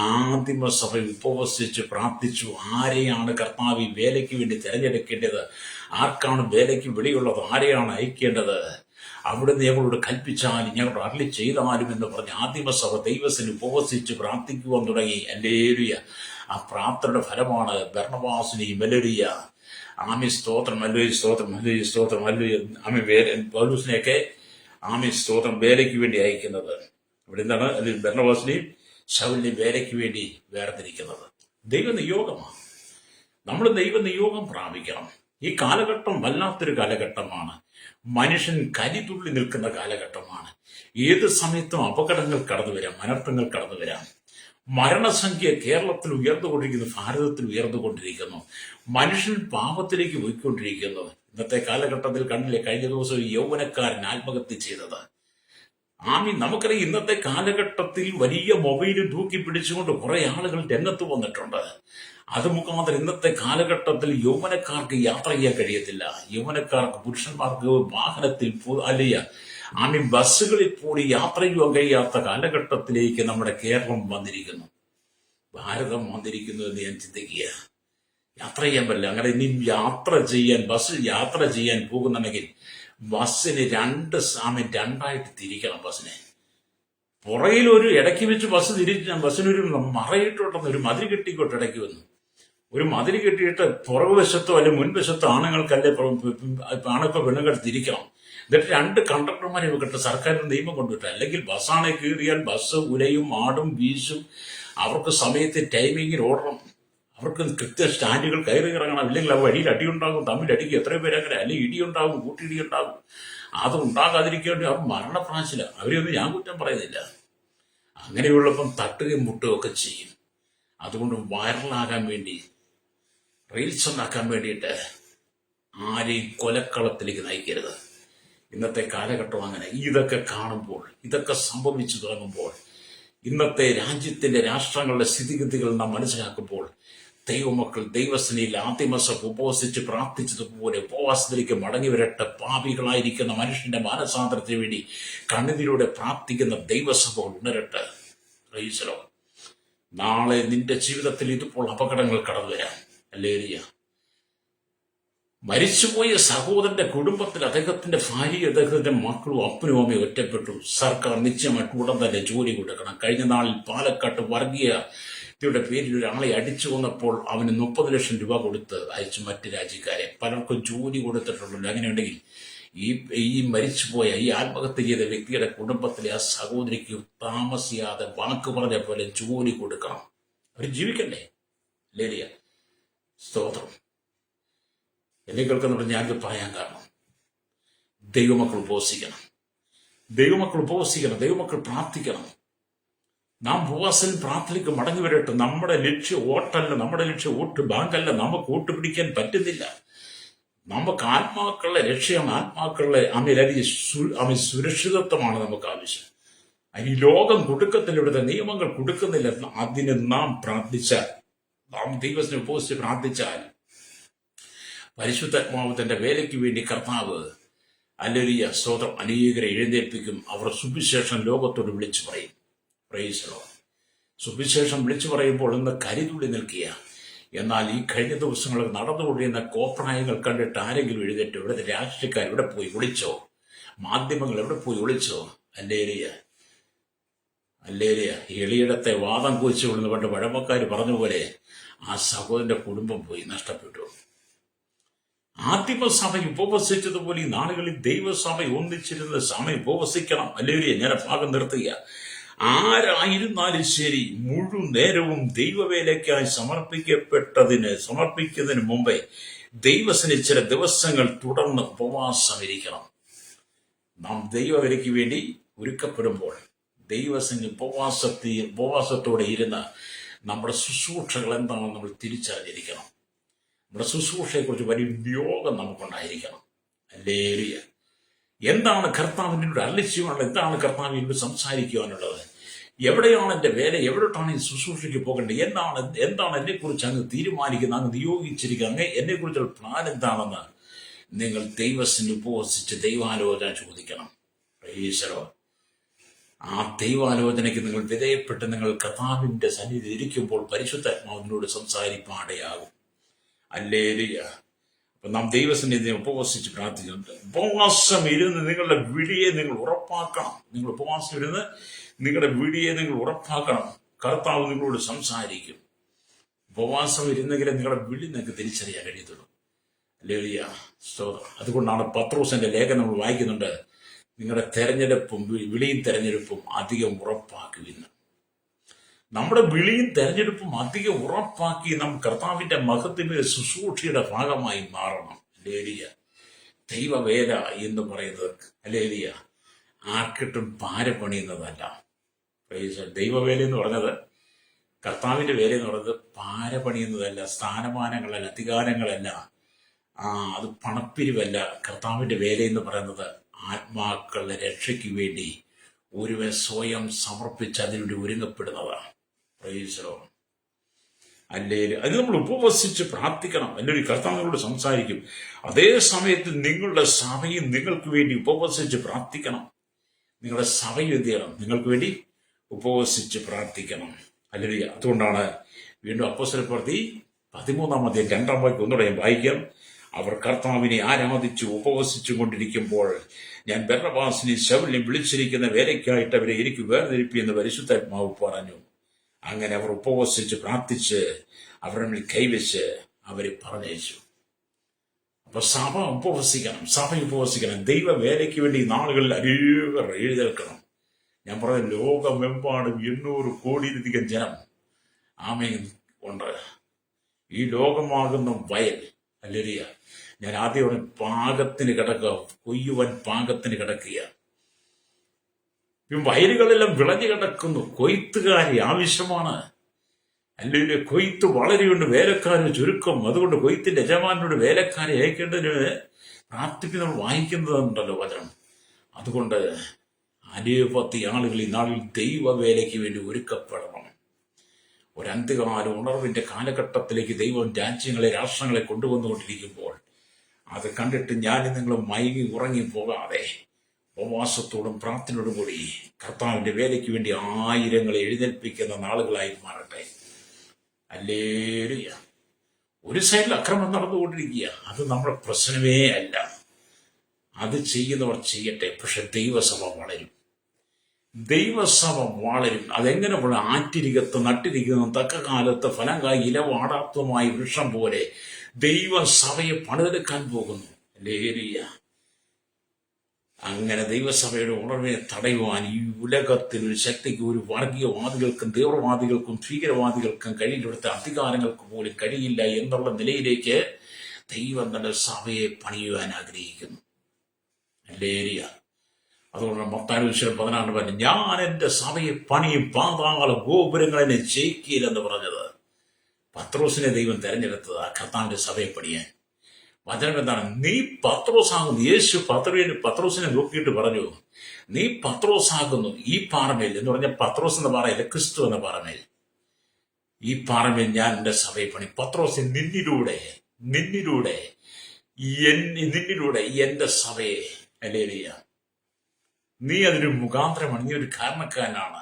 ആദിമസഭ ഉപവസിച്ച് പ്രാർത്ഥിച്ചു. ആരെയാണ് കർത്താവ് ഈ വേലയ്ക്ക് വേണ്ടി തിരഞ്ഞെടുക്കേണ്ടത്? ആർക്കാണ് വേലയ്ക്ക് വിളിയുള്ളത്? ആരെയാണ് അയക്കേണ്ടത്? അവിടുന്ന് ഞങ്ങളോട് കൽപ്പിച്ചാലും ഞങ്ങളോട് അരുളി ചെയ്താലും എന്ന് പറഞ്ഞ് ആദിമസഭ ദൈവത്തിന് ഉപവസിച്ച് പ്രാർത്ഥിക്കുവാൻ തുടങ്ങി. ഹല്ലേലൂയ. ആ പ്രാർത്ഥനയുടെ ഫലമാണ് ബർന്നബാസിനെയും ഹല്ലേലൂയ, ആമി സ്തോത്രം, ഹല്ലേലൂയ സ്തോത്രം, ഹല്ലേലൂയ സ്തോത്രം, ഹല്ലേലൂയ, ആമി പൗലോസിനെയൊക്കെ ആമി സ്തോത്രം വേലയ്ക്ക് വേണ്ടി അയക്കുന്നത്. ഇവിടെ എന്താണ്? അല്ലെങ്കിൽ ബർന്നബാസിനെയും ശൗലിനെയും വേലയ്ക്ക് വേണ്ടി വേർതിരിക്കുന്നത്. ദൈവനിയോഗമാണ്. നമ്മൾ ദൈവനിയോഗം പ്രാപിക്കണം. ഈ കാലഘട്ടം വല്ലാത്തൊരു കാലഘട്ടമാണ്. മനുഷ്യൻ കരിതുള്ളി നിൽക്കുന്ന കാലഘട്ടമാണ്. ഏത് സമയത്തും അപകടങ്ങൾ കടന്നു വരാം, അനർത്ഥങ്ങൾ കടന്നു വരാം. മരണസംഖ്യ കേരളത്തിൽ ഉയർന്നുകൊണ്ടിരിക്കുന്നു, ഭാരതത്തിൽ ഉയർന്നുകൊണ്ടിരിക്കുന്നു. മനുഷ്യൻ പാപത്തിലേക്ക് പോയിക്കൊണ്ടിരിക്കുന്നു. ഇന്നത്തെ കാലഘട്ടത്തിൽ കണ്ടില്ലേ, കഴിഞ്ഞ ദിവസം ഒരു യൗവനക്കാരൻ ആത്മഹത്യ ചെയ്തത്. നമുക്കറിയാം ഇന്നത്തെ കാലഘട്ടത്തിൽ വലിയ മൊബൈലും തൂക്കി പിടിച്ചുകൊണ്ട് കുറെ ആളുകൾ രംഗത്ത് വന്നിട്ടുണ്ട്. അത് മുഖാന്തരം ഇന്നത്തെ കാലഘട്ടത്തിൽ യൗവനക്കാർക്ക് യാത്ര ചെയ്യാൻ കഴിയത്തില്ല. യൗവനക്കാർക്ക്, പുരുഷന്മാർക്ക് വാഹനത്തിൽ ബസ്സുകളിൽ പോയി യാത്ര ചെയ്യാൻ കഴിയാത്ത കാലഘട്ടത്തിലേക്ക് നമ്മുടെ കേരളം വന്നിരിക്കുന്നു, ഭാരതം വന്നിരിക്കുന്നു എന്ന് ഞാൻ ചിന്തിക്കുക. യാത്ര ചെയ്യാൻ പറ്റില്ല. അങ്ങനെ ഇനി ബസ്സിൽ യാത്ര ചെയ്യാൻ പോകുന്നുണ്ടെങ്കിൽ ബസ്സിന് രണ്ടായിട്ട് തിരിക്കണം. പുറയിൽ ഒരു ഇടയ്ക്ക് വെച്ച് ബസ്സിനൊരു മറയിട്ടുണ്ടെന്ന് ഒരു മതിൽ കെട്ടിക്കോട്ട് ഇടയ്ക്ക് വന്നു. ഒരു മതിൽ കെട്ടിയിട്ട് പുറകുവശത്തോ അല്ലെങ്കിൽ മുൻവശത്തോ ആണുങ്ങൾക്കല്ലേ ആണിപ്പോ പെണ്ണുങ്ങൾ തിരിക്കണം. എന്നിട്ട് 2 കണ്ടക്ടർമാരെ വെക്കട്ടെ, സർക്കാരിന്റെ നിയമം കൊണ്ടുവിട്ട്. അല്ലെങ്കിൽ ബസ്സാണെ കീറിയാൽ ബസ് ഉലയും ആടും വീശും. അവർക്ക് സമയത്ത് ടൈമിങ്ങിന് ഓടണം. അവർക്ക് കൃത്യ സ്റ്റാൻഡുകൾ കയറി ഇറങ്ങണം. ഇല്ലെങ്കിൽ ആ വഴിയിൽ അടിയുണ്ടാകും, തമ്മിൽ അടിക്കും, എത്രയോ പേര് അങ്ങനെ. അല്ലെങ്കിൽ ഇടിയുണ്ടാകും, കൂട്ടിയിടിയുണ്ടാകും. അത് ഉണ്ടാകാതിരിക്കേണ്ടി അവർ മരണപ്രാശില. അവരെയൊന്നും ഞാൻ കുറ്റം പറയുന്നില്ല. അങ്ങനെയുള്ളപ്പം തട്ടുകയും മുട്ടുകയും ഒക്കെ ചെയ്യും. അതുകൊണ്ട് വൈറലാകാൻ വേണ്ടി, റീൽസ് ഉണ്ടാക്കാൻ വേണ്ടിയിട്ട് ആരെയും കൊലക്കളത്തിലേക്ക് നയിക്കരുത്. ഇന്നത്തെ കാലഘട്ടം അങ്ങനെ. ഇതൊക്കെ കാണുമ്പോൾ, ഇതൊക്കെ സംഭവിച്ചു തുടങ്ങുമ്പോൾ, ഇന്നത്തെ രാഷ്ട്രങ്ങളുടെ സ്ഥിതിഗതികൾ നാം മനസ്സിലാക്കുമ്പോൾ, ദൈവമക്കൾ ദൈവസേനയിൽ ആദിമസഭ ഉപവസിച്ച് പ്രാർത്ഥിച്ചതുപോലെ ഉപവാസത്തിലേക്ക് മടങ്ങി വരട്ടെ. പാപികളായിരിക്കുന്ന മനുഷ്യന്റെ മാനസാന്തരത്തിന് വേണ്ടി കണ്ണുനീരോടെ പ്രാർത്ഥിക്കുന്ന ദൈവസഭ ഉണരട്ടെ. പ്രൈസ്. നാളെ നിന്റെ ജീവിതത്തിൽ ഇതുപോലെ അപകടങ്ങൾ കടന്നു വരാം. ഹല്ലേലൂയ. മരിച്ചുപോയ സഹോദരന്റെ കുടുംബത്തിൽ അദ്ദേഹത്തിന്റെ ഭാര്യ, അദ്ദേഹത്തിന്റെ മക്കളും അപ്പനും അമ്മയും ഒറ്റപ്പെട്ടു. സർക്കാർ നിശ്ചയമായിട്ട് ഉടൻ തന്നെ ജോലി കൊടുക്കണം. കഴിഞ്ഞ നാളിൽ പാലക്കാട്ട് വർഗീയതയുടെ പേരിൽ ഒരാളെ അടിച്ചു കൊന്നപ്പോൾ അവന് 30 ലക്ഷം രൂപ കൊടുത്ത് അയച്ചു മറ്റ് രാജ്യക്കാരെ. പലർക്കും ജോലി കൊടുത്തിട്ടുണ്ടല്ലോ. അങ്ങനെയുണ്ടെങ്കിൽ ഈ മരിച്ചുപോയ, ഈ ആത്മഹത്യ ചെയ്ത വ്യക്തിയുടെ കുടുംബത്തിലെ ആ സഹോദരിക്ക് താമസിയാതെ വാക്ക് പറഞ്ഞ പോലെ ജോലി കൊടുക്കണം. അവർ ജീവിക്കണ്ടേ? ലേലിയ സ്തോത്രം. എന്നെ കേൾക്കുന്നുണ്ട്. ഞാനിത് പറയാൻ കാരണം, ദൈവമക്കൾ ഉപവസിക്കണം, ദൈവമക്കൾ പ്രാർത്ഥിക്കണം. നാം ഉപവാസം പ്രാർത്ഥനയ്ക്ക് മടങ്ങി വരട്ടെ. നമ്മുടെ ലക്ഷ്യം വോട്ടല്ല, നമ്മുടെ ലക്ഷ്യം വോട്ട് ബാങ്കല്ല. നമുക്ക് വോട്ട് പിടിക്കാൻ പറ്റുന്നില്ല. നമുക്ക് ആത്മാക്കളുടെ രക്ഷയാണ്, ആത്മാക്കളുടെ സുരക്ഷിതത്വമാണ് നമുക്ക് ആവശ്യം. ഈ ലോകം കൊടുക്കത്തില്ല, ഇവിടുത്തെ നിയമങ്ങൾ കൊടുക്കുന്നില്ല. അതിന് നാം പ്രാർത്ഥിച്ചാൽ, നാം ദൈവത്തിന് ഉപവസിച്ച് പ്രാർത്ഥിച്ചാൽ, പരിശുദ്ധാത്മാവിന്റെ വേലയ്ക്ക് വേണ്ടി കർത്താവ് ഹല്ലേലൂയ സ്തോത്രം അനേകരെ എഴുന്നേൽപ്പിക്കും. അവർ സുവിശേഷം ലോകത്തോട് വിളിച്ചു പറയും. Praise Lord. സുവിശേഷം വിളിച്ചു പറയുമ്പോൾ ഇന്ന് കരുതുള്ളി നിൽക്കുക. എന്നാൽ ഈ കഴിഞ്ഞ ദിവസങ്ങളിൽ നടന്നുകൊണ്ടിരുന്ന കോപ്രായങ്ങൾ കണ്ടിട്ട് ആരെങ്കിലും എഴുന്നേറ്റോ? ഇവിടുത്തെ രാഷ്ട്രീയക്കാർ എവിടെ പോയി ഒളിച്ചോ? മാധ്യമങ്ങൾ എവിടെ പോയി ഒളിച്ചോ? ഹല്ലേലൂയ. എളിയിടത്തെ വാദം കുറിച്ചുകൊള്ളുന്ന പണ്ട് പഴമക്കാർ പറഞ്ഞ പോലെ ആ സഹോദരന്റെ കുടുംബം പോയി നഷ്ടപ്പെട്ടു. ആദിമസഭ ഉപവസിച്ചതുപോലെ ഈ നാളുകളിൽ ദൈവസഭ ഒന്നിച്ചിരുന്ന സമയം ഉപവസിക്കണം. ഹല്ലേലൂയ. ഞാൻ ഭാഗം നിർത്തുക. ആരായിരുന്നാലും ശരി, മുഴുവൻ നേരവും ദൈവവേലയ്ക്കായി സമർപ്പിക്കുന്നതിന് മുമ്പേ ദൈവത്തിന് ചില ദിവസങ്ങൾ തുടർന്ന് ഉപവാസം ഇരിക്കണം. നാം ദൈവവേലയ്ക്ക് വേണ്ടി ഒരുക്കപ്പെടുമ്പോൾ ദൈവത്തിന് ഉപവാസത്തോടെ ഇരുന്ന് നമ്മുടെ ശുശ്രൂഷകൾ എന്താണെന്ന് നമ്മൾ തിരിച്ചറിഞ്ഞിരിക്കണം. നമ്മുടെ ശുശ്രൂഷയെക്കുറിച്ച് വലിയ ഉദ്യോഗം നമുക്കുണ്ടായിരിക്കണം. ഹല്ലേലൂയ. എന്താണ് കർത്താവിനോട് അരളിച്ചുവാനുള്ളത്? എന്താണ് കർത്താവിനോട് സംസാരിക്കുവാനുള്ളത്? എവിടെയാണ് എൻ്റെ വേല? എവിടോട്ടാണ് ഈ ശുശ്രൂഷയ്ക്ക് പോകേണ്ടത്? എന്താണ് എന്നെക്കുറിച്ച് അങ്ങ് തീരുമാനിക്കുന്നത്, അങ്ങ് നിയോഗിച്ചിരിക്കുക? എന്നെക്കുറിച്ചുള്ള പ്ലാൻ എന്താണെന്ന് നിങ്ങൾ ദൈവത്തിന് ഉപവസിച്ച് ദൈവാലോചന ചോദിക്കണം. ഈശ്വരോ, ആ ദൈവാലോചനയ്ക്ക് നിങ്ങൾ വിധേയപ്പെട്ട് നിങ്ങൾ കർത്താവിന്റെ സന്നിധി ഇരിക്കുമ്പോൾ പരിശുദ്ധാത്മാവിനോട് സംസാരിപ്പാടയാകും. ഹല്ലേലൂയ. അപ്പൊ നാം ദൈവസന്നിധി ഉപവസിച്ച് പ്രാർത്ഥിക്കുന്നുണ്ട്. ഉപവാസം ഇരുന്ന് നിങ്ങളുടെ വിളിയെ നിങ്ങൾ ഉറപ്പാക്കണം. നിങ്ങൾ ഉപവാസം ഇരുന്ന് നിങ്ങളുടെ വിളിയെ നിങ്ങൾ ഉറപ്പാക്കണം. കർത്താവ് നിങ്ങളോട് സംസാരിക്കും. ഉപവാസം ഇരുന്നെങ്കിലേ നിങ്ങളുടെ വിളി നിങ്ങൾക്ക് തിരിച്ചറിയാൻ കഴിയത്തുള്ളൂ. ഹല്ലേലൂയ സ്തോത്രം. അതുകൊണ്ടാണ് പത്രോസിന്റെ ലേഖനം നമ്മൾ വായിക്കുന്നുണ്ട്, നിങ്ങളുടെ തെരഞ്ഞെടുപ്പും വിളിയും തെരഞ്ഞെടുപ്പും അധികം ഉറപ്പാക്കുവിന്ന്. നമ്മുടെ വിളിയും തെരഞ്ഞെടുപ്പും അധികം ഉറപ്പാക്കി നാം കർത്താവിന്റെ മഹത്വമായ ശുശ്രൂഷയുടെ ഭാഗമായി മാറണം. ഹല്ലേലൂയ. ദൈവവേല എന്ന് പറയുന്നത് ഹല്ലേലൂയ ആർക്കിട്ടും പാരപണിയുന്നതല്ല. ദൈവവേല എന്ന് പറഞ്ഞത്, കർത്താവിന്റെ വേല എന്ന് പറയുന്നത് പാരപണിയുന്നതല്ല, സ്ഥാനമാനങ്ങളല്ല, അധികാരങ്ങളല്ല, അത് പണപ്പിരിവല്ല. കർത്താവിന്റെ വേല എന്ന് പറയുന്നത് ആത്മാക്കളുടെ രക്ഷയ്ക്ക് വേണ്ടി ഒരുവൻ സ്വയം സമർപ്പിച്ച് അതിനുവേണ്ടി ഒരുങ്ങപ്പെടുന്നതാണ്. Price the Lord. അല്ലെങ്കിൽ അത് നമ്മൾ ഉപവസിച്ച് പ്രാർത്ഥിക്കണം. അല്ലെങ്കിൽ കർത്താവിനോട് സംസാരിക്കും. അതേ സമയത്ത് നിങ്ങളുടെ സഭയും നിങ്ങൾക്ക് വേണ്ടി ഉപവസിച്ച് പ്രാർത്ഥിക്കണം. നിങ്ങളുടെ സഭയും എന്ത് ചെയ്യണം? നിങ്ങൾക്ക് വേണ്ടി ഉപവസിച്ച് പ്രാർത്ഥിക്കണം. അല്ലെങ്കിൽ അതുകൊണ്ടാണ് വീണ്ടും അപ്പോസ്തല പ്രവൃത്തി 13-ാം അധ്യായം 2-ാം വാക്യം ഒന്നുകൂടെ ഞാൻ വായിക്കാം. അവർ കർത്താവിനെ ആരാധിച്ച് ഉപവസിച്ചു കൊണ്ടിരിക്കുമ്പോൾ ഞാൻ ബർന്നബാസിനെയും ശൗലിനെയും വിളിച്ചിരിക്കുന്ന വേലയ്ക്കായിട്ട് അവരെ എനിക്ക് വേർതിരിപ്പിയെന്ന് പരിശുദ്ധാത്മാവ് പറഞ്ഞു. അങ്ങനെ അവർ ഉപവസിച്ച് പ്രാർത്ഥിച്ച് അവരുടെ മേൽ കൈവച്ച് അവരെ പറഞ്ഞയച്ചു. അപ്പൊ സഭ ഉപവസിക്കണം. ദൈവ വേലയ്ക്ക് വേണ്ടി ഈ നാളുകളിൽ അനേകർ എഴുന്നേൽക്കണം. ഞാൻ പറഞ്ഞ ലോകമെമ്പാടും 800 കോടിയിലധികം ജനം ആമേൻ ഉണ്ട്. ഈ ലോകമാകുന്ന വയൽ. ഹല്ലേലൂയ. ഞാൻ ആദ്യം പാകത്തിന് കിടക്കുക, കൊയ്യുവാൻ പാകത്തിന് കിടക്കുക. വയലുകളെല്ലാം വിളഞ്ഞു കിടക്കുന്നു. കൊയ്ത്തുകാരി ആവശ്യമാണ്. അല്ലെങ്കിൽ കൊയ്ത്ത് വളരെയുണ്ട്, വേലക്കാരന് ചുരുക്കം. അതുകൊണ്ട് കൊയ്ത്തിന്റെ യജമാനോട് വേലക്കാരെ അയക്കേണ്ടതിന് പ്രാർത്ഥിക്കുന്ന വായിക്കുന്നതുണ്ടല്ലോ വചനം. അതുകൊണ്ട് അനേപത്തി ആളുകൾ ഈ നാളിൽ ദൈവവേലയ്ക്ക് വേണ്ടി ഒരുക്കപ്പെടണം. ഒരു അന്ത്യകാല ഉണർവിന്റെ കാലഘട്ടത്തിലേക്ക് ദൈവം രാജ്യങ്ങളെ, രാഷ്ട്രങ്ങളെ കൊണ്ടുവന്നുകൊണ്ടിരിക്കുമ്പോൾ അത് കണ്ടിട്ട് ഞാൻ നിങ്ങൾ മയങ്ങി ഉറങ്ങി പോകാതെ ഉപവാസത്തോടും പ്രാർത്ഥനയോടും കൂടി കർത്താവിന്റെ വേലയ്ക്ക് വേണ്ടി ആയിരങ്ങളെ എഴുന്നേൽപ്പിക്കുന്ന നാളുകളായി മാറട്ടെ. ഹല്ലേലൂയ. ഒരു സൈഡിൽ അക്രമം നടന്നുകൊണ്ടിരിക്കുക. അത് നമ്മുടെ പ്രശ്നമേ അല്ല. അത് ചെയ്യുന്നവർ ചെയ്യട്ടെ. പക്ഷെ ദൈവസഭ വളരും. അതെങ്ങനെ പോലെ ആറ്റിരികത്ത് നട്ടിരിക്കുന്ന തക്ക കാലത്ത് ഫലം കായി ഇല വാടാത്തതുമായ വൃക്ഷം പോലെ ദൈവം സഭയെ പണിതെടുക്കാൻ പോകുന്നു. ഹല്ലേലൂയ. അങ്ങനെ ദൈവസഭയുടെ ഉണർവിനെ തടയുവാൻ ഈ ഉലകത്തിൽ ഒരു ശക്തിക്ക്, ഒരു വർഗീയവാദികൾക്കും തീവ്രവാദികൾക്കും ഭീകരവാദികൾക്കും കഴിയില്ലെടുത്ത അധികാരങ്ങൾക്ക് പോലും കഴിയില്ല എന്നുള്ള നിലയിലേക്ക് ദൈവം തന്റെ സഭയെ പണിയുവാൻ ആഗ്രഹിക്കുന്നു. ഹല്ലേലൂയ. അതുകൊണ്ട് മത്തായി 16 പറഞ്ഞു, ഞാൻ എന്റെ സഭയെ പണിയും, പാതാള ഗോപുരങ്ങളെ ജയിക്കില്ലെന്ന് പറഞ്ഞത്. പത്രോസിനെ ദൈവം തെരഞ്ഞെടുത്തത് ആ കർത്താവിന്റെ സഭയെ പണിയാൻ. വചനം എന്താണ്? നീ പത്രോസാകുന്നു. യേശു പത്രോസിനെ നോക്കിയിട്ട് പറഞ്ഞു, നീ പത്രോസാകുന്നു ഈ പാറമേൽ എന്ന് പറഞ്ഞ പത്രോസ് എന്ന പാറയില്ല, ക്രിസ്തു എന്ന പാറമേൽ. ഈ പാറമേൽ ഞാൻ എന്റെ സഭയെ പണി. പത്രോസ് നിന്നിലൂടെ എന്റെ സഭയെ. ഹല്ലേലൂയ. നീ അതിന് മുഖാന്തരമാണ്. നീ ഒരു കാരണക്കാരനാണ്.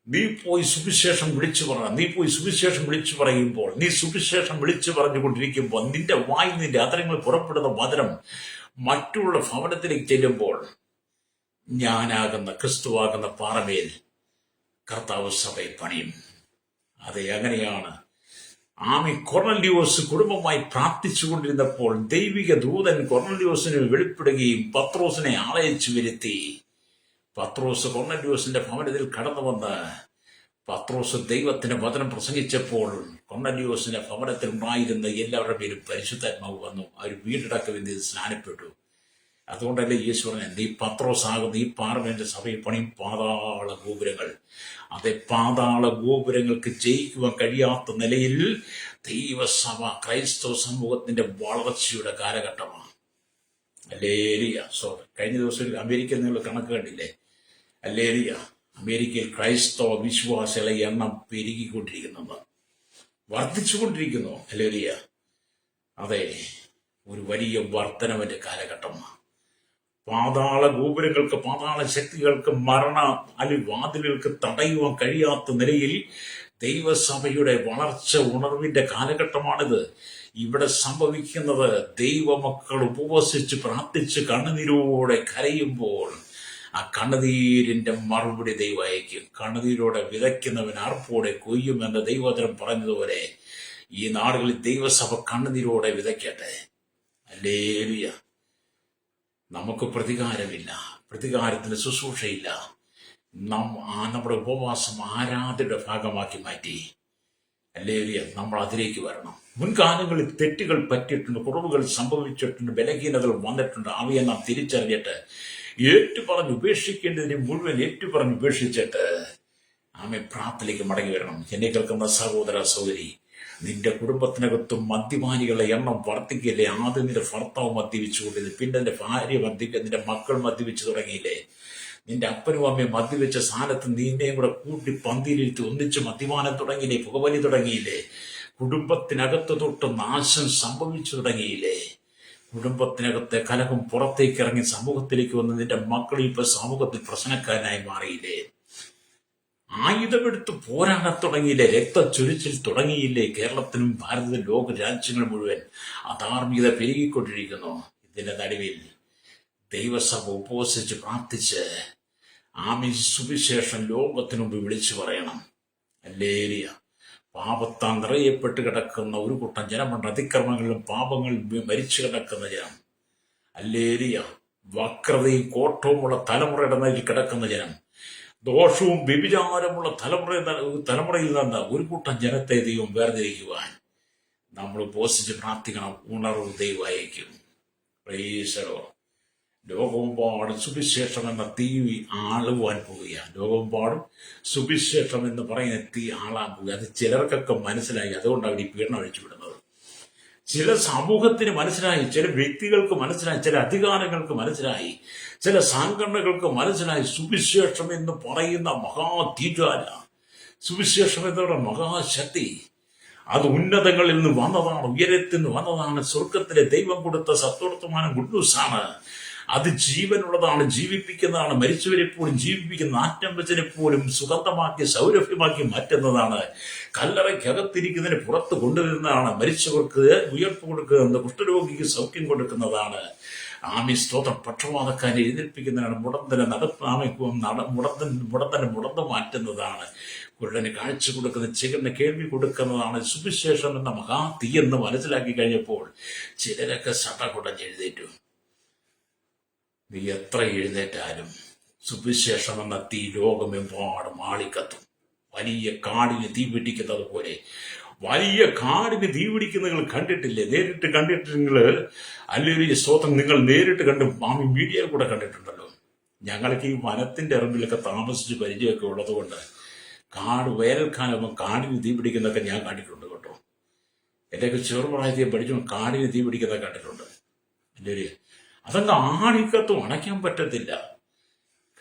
നീ പോയി സുവിശേഷം വിളിച്ചു പറയുമ്പോൾ, നീ സുവിശേഷം വിളിച്ചു പറഞ്ഞുകൊണ്ടിരിക്കുമ്പോൾ നിന്റെ വായിൽ നിന്റെ അതരങ്ങൾ പുറപ്പെടുന്ന വചനം മറ്റുള്ള ഭവനത്തിലേക്ക് ചെല്ലുമ്പോൾ ഞാനാകുന്ന ക്രിസ്തുവാകുന്ന പാറമേൽ കർത്താവ് സഭയെ പണിയും. അതെ, അങ്ങനെയാണ്. കൊർന്നല്യോസ് കുടുംബമായി പ്രാർത്ഥിച്ചുകൊണ്ടിരുന്നപ്പോൾ ദൈവിക ദൂതൻ കൊർന്നല്യോസിന് വെളിപ്പെടുകയും പത്രോസിനെ ആളയച്ചു വരുത്തി. പത്രോസ് കൊർന്നല്യോസിന്റെ ഭവനത്തിൽ കടന്നു വന്ന് പത്രോസ് ദൈവത്തിന്റെ വചനം പ്രസംഗിച്ചപ്പോൾ കൊർന്നല്യോസിന്റെ ഭവനത്തിൽ ഉണ്ടായിരുന്ന എല്ലാവരുടെ പേരും പരിശുദ്ധാത്മാവ് വന്നു. അവർ വീടടക്കം സ്നാനപ്പെട്ടു. അതുകൊണ്ടല്ലേ യേശു പറഞ്ഞു, നീ പത്രോസാകുന്ന ഈ പാറമേന്റെ സഭയിൽ പണിയും പാതാള ഗോപുരങ്ങൾ. അതെ, പാതാള ഗോപുരങ്ങൾക്ക് ജയിക്കുവാൻ കഴിയാത്ത നിലയിൽ ദൈവസഭ, ക്രൈസ്തവ സമൂഹത്തിന്റെ വളർച്ചയുടെ കാലഘട്ടമാണ്. ഹല്ലേലൂയ. കഴിഞ്ഞ ദിവസം അമേരിക്കയിൽ നിങ്ങൾ കണക്ക് കണ്ടില്ലേ? ഹല്ലേലൂയ. അമേരിക്കയിൽ ക്രൈസ്തവ വിശ്വാസികളെ എണ്ണം പെരുകിക്കൊണ്ടിരിക്കുന്നത്, വർദ്ധിച്ചുകൊണ്ടിരിക്കുന്നു. ഹല്ലേലൂയ. അതെ, ഒരു വലിയ വർധനവിന്റെ കാലഘട്ടമാണ്. പാതാള ഗോപുരങ്ങൾക്ക്, പാതാള ശക്തികൾക്ക്, വാതിലുകൾക്ക് തടയുവാൻ കഴിയാത്ത നിലയിൽ ദൈവസഭയുടെ വളർച്ച, ഉണർവിന്റെ കാലഘട്ടമാണിത്. ഇവിടെ സംഭവിക്കുന്നത്, ദൈവമക്കൾ ഉപവസിച്ച് പ്രാർത്ഥിച്ച് കണ്ണുനീരോടെ കരയുമ്പോൾ ആ കണ്ണുനീരിന്റെ മറുപടി ദൈവം അയക്കും. കണ്ണുനീരോടെ വിതയ്ക്കുന്നവൻ ആർപ്പോടെ കൊയ്യും എന്ന ദൈവവചനം പറഞ്ഞതുപോലെ ഈ നാടുകളിൽ ദൈവസഭ കണ്ണുനീരോടെ വിതയ്ക്കട്ടെ. ഹല്ലേലൂയ. നമുക്ക് പ്രതികാരമില്ല, പ്രതികാരത്തിന് ശുശ്രൂഷയില്ല. നമ്മുടെ ഉപവാസം ആരാധനയുടെ ഭാഗമാക്കി മാറ്റി. ഹല്ലേലൂയ. നമ്മൾ അതിലേക്ക് വരണം. മുൻകാലങ്ങളിൽ തെറ്റുകൾ പറ്റിയിട്ടുണ്ട്, കുറവുകൾ സംഭവിച്ചിട്ടുണ്ട്, ബലഹീനതകൾ വന്നിട്ടുണ്ട്. അവയെ നാം തിരിച്ചറിഞ്ഞിട്ട് ഏറ്റുപറഞ്ഞ് ഉപേക്ഷിക്കേണ്ടതിനെ മുഴുവൻ ഏറ്റുപറഞ്ഞ് ഉപേക്ഷിച്ചിട്ട് പ്രാർത്ഥനയിലേക്ക് മടങ്ങി വരണം. എന്നെ കേൾക്കുന്ന സഹോദര സഹോദരി, നിന്റെ കുടുംബത്തിനകത്തും മദ്യപാനികളുടെ എണ്ണം വർദ്ധിക്കില്ലേ? ആദ്യം നിന്റെ ഭർത്താവ് മദ്യപിച്ചുകൊണ്ടിരുന്നു, പിന്നെ നിന്റെ ഭാര്യ മദ്യപിക്കുക, നിന്റെ മക്കൾ മദ്യപിച്ചു തുടങ്ങിയില്ലേ? നിന്റെ അപ്പനും അമ്മയും മദ്യവെച്ച സ്ഥാനത്ത് നിന്നെയും കൂടെ കൂട്ടി പന്തിയിലിരുത്തി ഒന്നിച്ച് മദ്യപാനം തുടങ്ങിയില്ലേ, പുകവലി തുടങ്ങിയില്ലേ, കുടുംബത്തിനകത്ത് തൊട്ട് നാശം സംഭവിച്ചു തുടങ്ങിയില്ലേ, കുടുംബത്തിനകത്തെ കലഹം പുറത്തേക്ക് ഇറങ്ങി സമൂഹത്തിലേക്ക് വന്ന് നിന്റെ മക്കൾ ഇപ്പൊ സമൂഹത്തിൽ പ്രശ്നക്കാരനായി മാറിയില്ലേ, ആയുധമെടുത്ത് പോരാടാൻ തുടങ്ങിയില്ലേ, രക്തച്ചൊരിച്ചിൽ തുടങ്ങിയില്ലേ. കേരളത്തിലും ഭാരതത്തിലും ലോക രാജ്യങ്ങൾ മുഴുവൻ അധാർമികത പെരുകിക്കൊണ്ടിരിക്കുന്നു. ഇതിന്റെ നടുവിൽ ദൈവസഭ ഉപവസിച്ച് പ്രാർത്ഥിച്ച് ആമി സുവിശേഷം ലോകത്തിനു മുമ്പ് വിളിച്ചു പറയണം. ഹല്ലേലൂയ. പാപത്താൽ നിറയപ്പെട്ട് കിടക്കുന്ന ഒരു കൂട്ടം ജനമുണ്ട്. അതിക്രമങ്ങളിലും പാപങ്ങളിലും മരിച്ചു കിടക്കുന്ന ജനം. ഹല്ലേലൂയ. വക്രതയും കോട്ടവുമുള്ള തലമുറയുടെ നടുവിൽ കിടക്കുന്ന ജനം, ദോഷവും വ്യഭിചാരമുള്ള തലമുറയിൽ നിന്ന് ഒരു കൂട്ടം ജനത്തെ ദൈവം വേർതിരിക്കുവാൻ നമ്മൾ ഉപവസിച്ച് പ്രാർത്ഥിക്കണം. ഉണർവ് ദൈവം അയക്കും. Price the Lord. ലോകമെമ്പാടും സുവിശേഷം എന്ന തീ ആളുവാൻ പോവുകയാണ്. ലോകമെമ്പാടും സുവിശേഷം എന്ന് പറയുന്ന തീ ആളാൻ പോവുക. അത് ചിലർക്കൊക്കെ മനസ്സിലായി. അതുകൊണ്ട് അവർ ഈ പീഡനം അഴിച്ചു വിടുന്നത്. ചില സമൂഹത്തിന് മനസ്സിലായി, ചില വ്യക്തികൾക്ക് മനസ്സിലായി, ചില അധികാരങ്ങൾക്ക് മനസ്സിലായി, ചില സംഘടനകൾക്ക് മനസ്സിലായി. സുവിശേഷം എന്ന് പറയുന്ന മഹാതീജ്വാല, സുവിശേഷം എന്നുള്ള മഹാശക്തി, അത് ഉന്നതങ്ങളിൽ നിന്ന് വന്നതാണ്, ഉയരത്തിൽ നിന്ന് വന്നതാണ്. സ്വർഗത്തിലെ ദൈവം കൊടുത്ത സത്വർത്തമാനം ഗുഡ്ന്യൂസാണ്. അത് ജീവനുള്ളതാണ്, ജീവിപ്പിക്കുന്നതാണ്. മരിച്ചവരെ പോലും ജീവിപ്പിക്കുന്ന ആറ്റംബച്ചനെ പോലും സുഗന്ധമാക്കി സൗരഭ്യമാക്കി മാറ്റുന്നതാണ്. കല്ലറയ്ക്കകത്തിരിക്കുന്നതിന് പുറത്ത് കൊണ്ടുവരുന്നതാണ്. മരിച്ചവർക്ക് ഉയർപ്പ് കൊടുക്കുന്നത്, കുഷ്ഠരോഗിക്ക് സൗഖ്യം കൊടുക്കുന്നതാണ്. ആമി സ്തോത്രം. പക്ഷപാതക്കാരെ എഴുന്നേൽപ്പിക്കുന്നതാണ്. മുടന്തന് മാറ്റുന്നതാണ്. കുരുടന് കാഴ്ച കൊടുക്കുന്ന, ചെകിടിന് കേൾവി കൊടുക്കുന്നതാണ്. സുവിശേഷം എന്ന മഹാ തീയെന്ന് മനസ്സിലാക്കി കഴിഞ്ഞപ്പോൾ ചിലരൊക്കെ സടകുടഞ്ഞെഴുന്നേറ്റു. നീ എത്ര എഴുന്നേറ്റാലും സുവിശേഷം എന്ന തീ ലോകമെമ്പാടും ആളിക്കത്തും. വലിയ കാടിന് തീ പിടിക്കുന്നത് പോലെ, വലിയ കാടിന് തീ പിടിക്കുന്ന നിങ്ങൾ കണ്ടിട്ടില്ലേ? നേരിട്ട് കണ്ടിട്ടുണ്ടെങ്കിൽ അല്ലെങ്കിൽ സ്തോത്രം നിങ്ങൾ നേരിട്ട് കണ്ട് മാമി മീഡിയയിൽ കൂടെ കണ്ടിട്ടുണ്ടല്ലോ. ഞങ്ങൾക്ക് ഈ വനത്തിന്റെ അറിവിലൊക്കെ താമസിച്ച് പരിചയമൊക്കെ ഉള്ളത് കൊണ്ട് കാട് വേനൽക്കാലം കാടിന് തീ പിടിക്കുന്നതൊക്കെ ഞാൻ കണ്ടിട്ടുണ്ട് കേട്ടോ. എന്റെയൊക്കെ ചെറുപ്രായത്തിൽ പഠിച്ചു കാടിന് തീ പിടിക്കുന്നതൊക്കെ കണ്ടിട്ടുണ്ട്. അല്ലേ? അതങ്ങ് ആണിക്കത്തും അണയ്ക്കാൻ പറ്റത്തില്ല.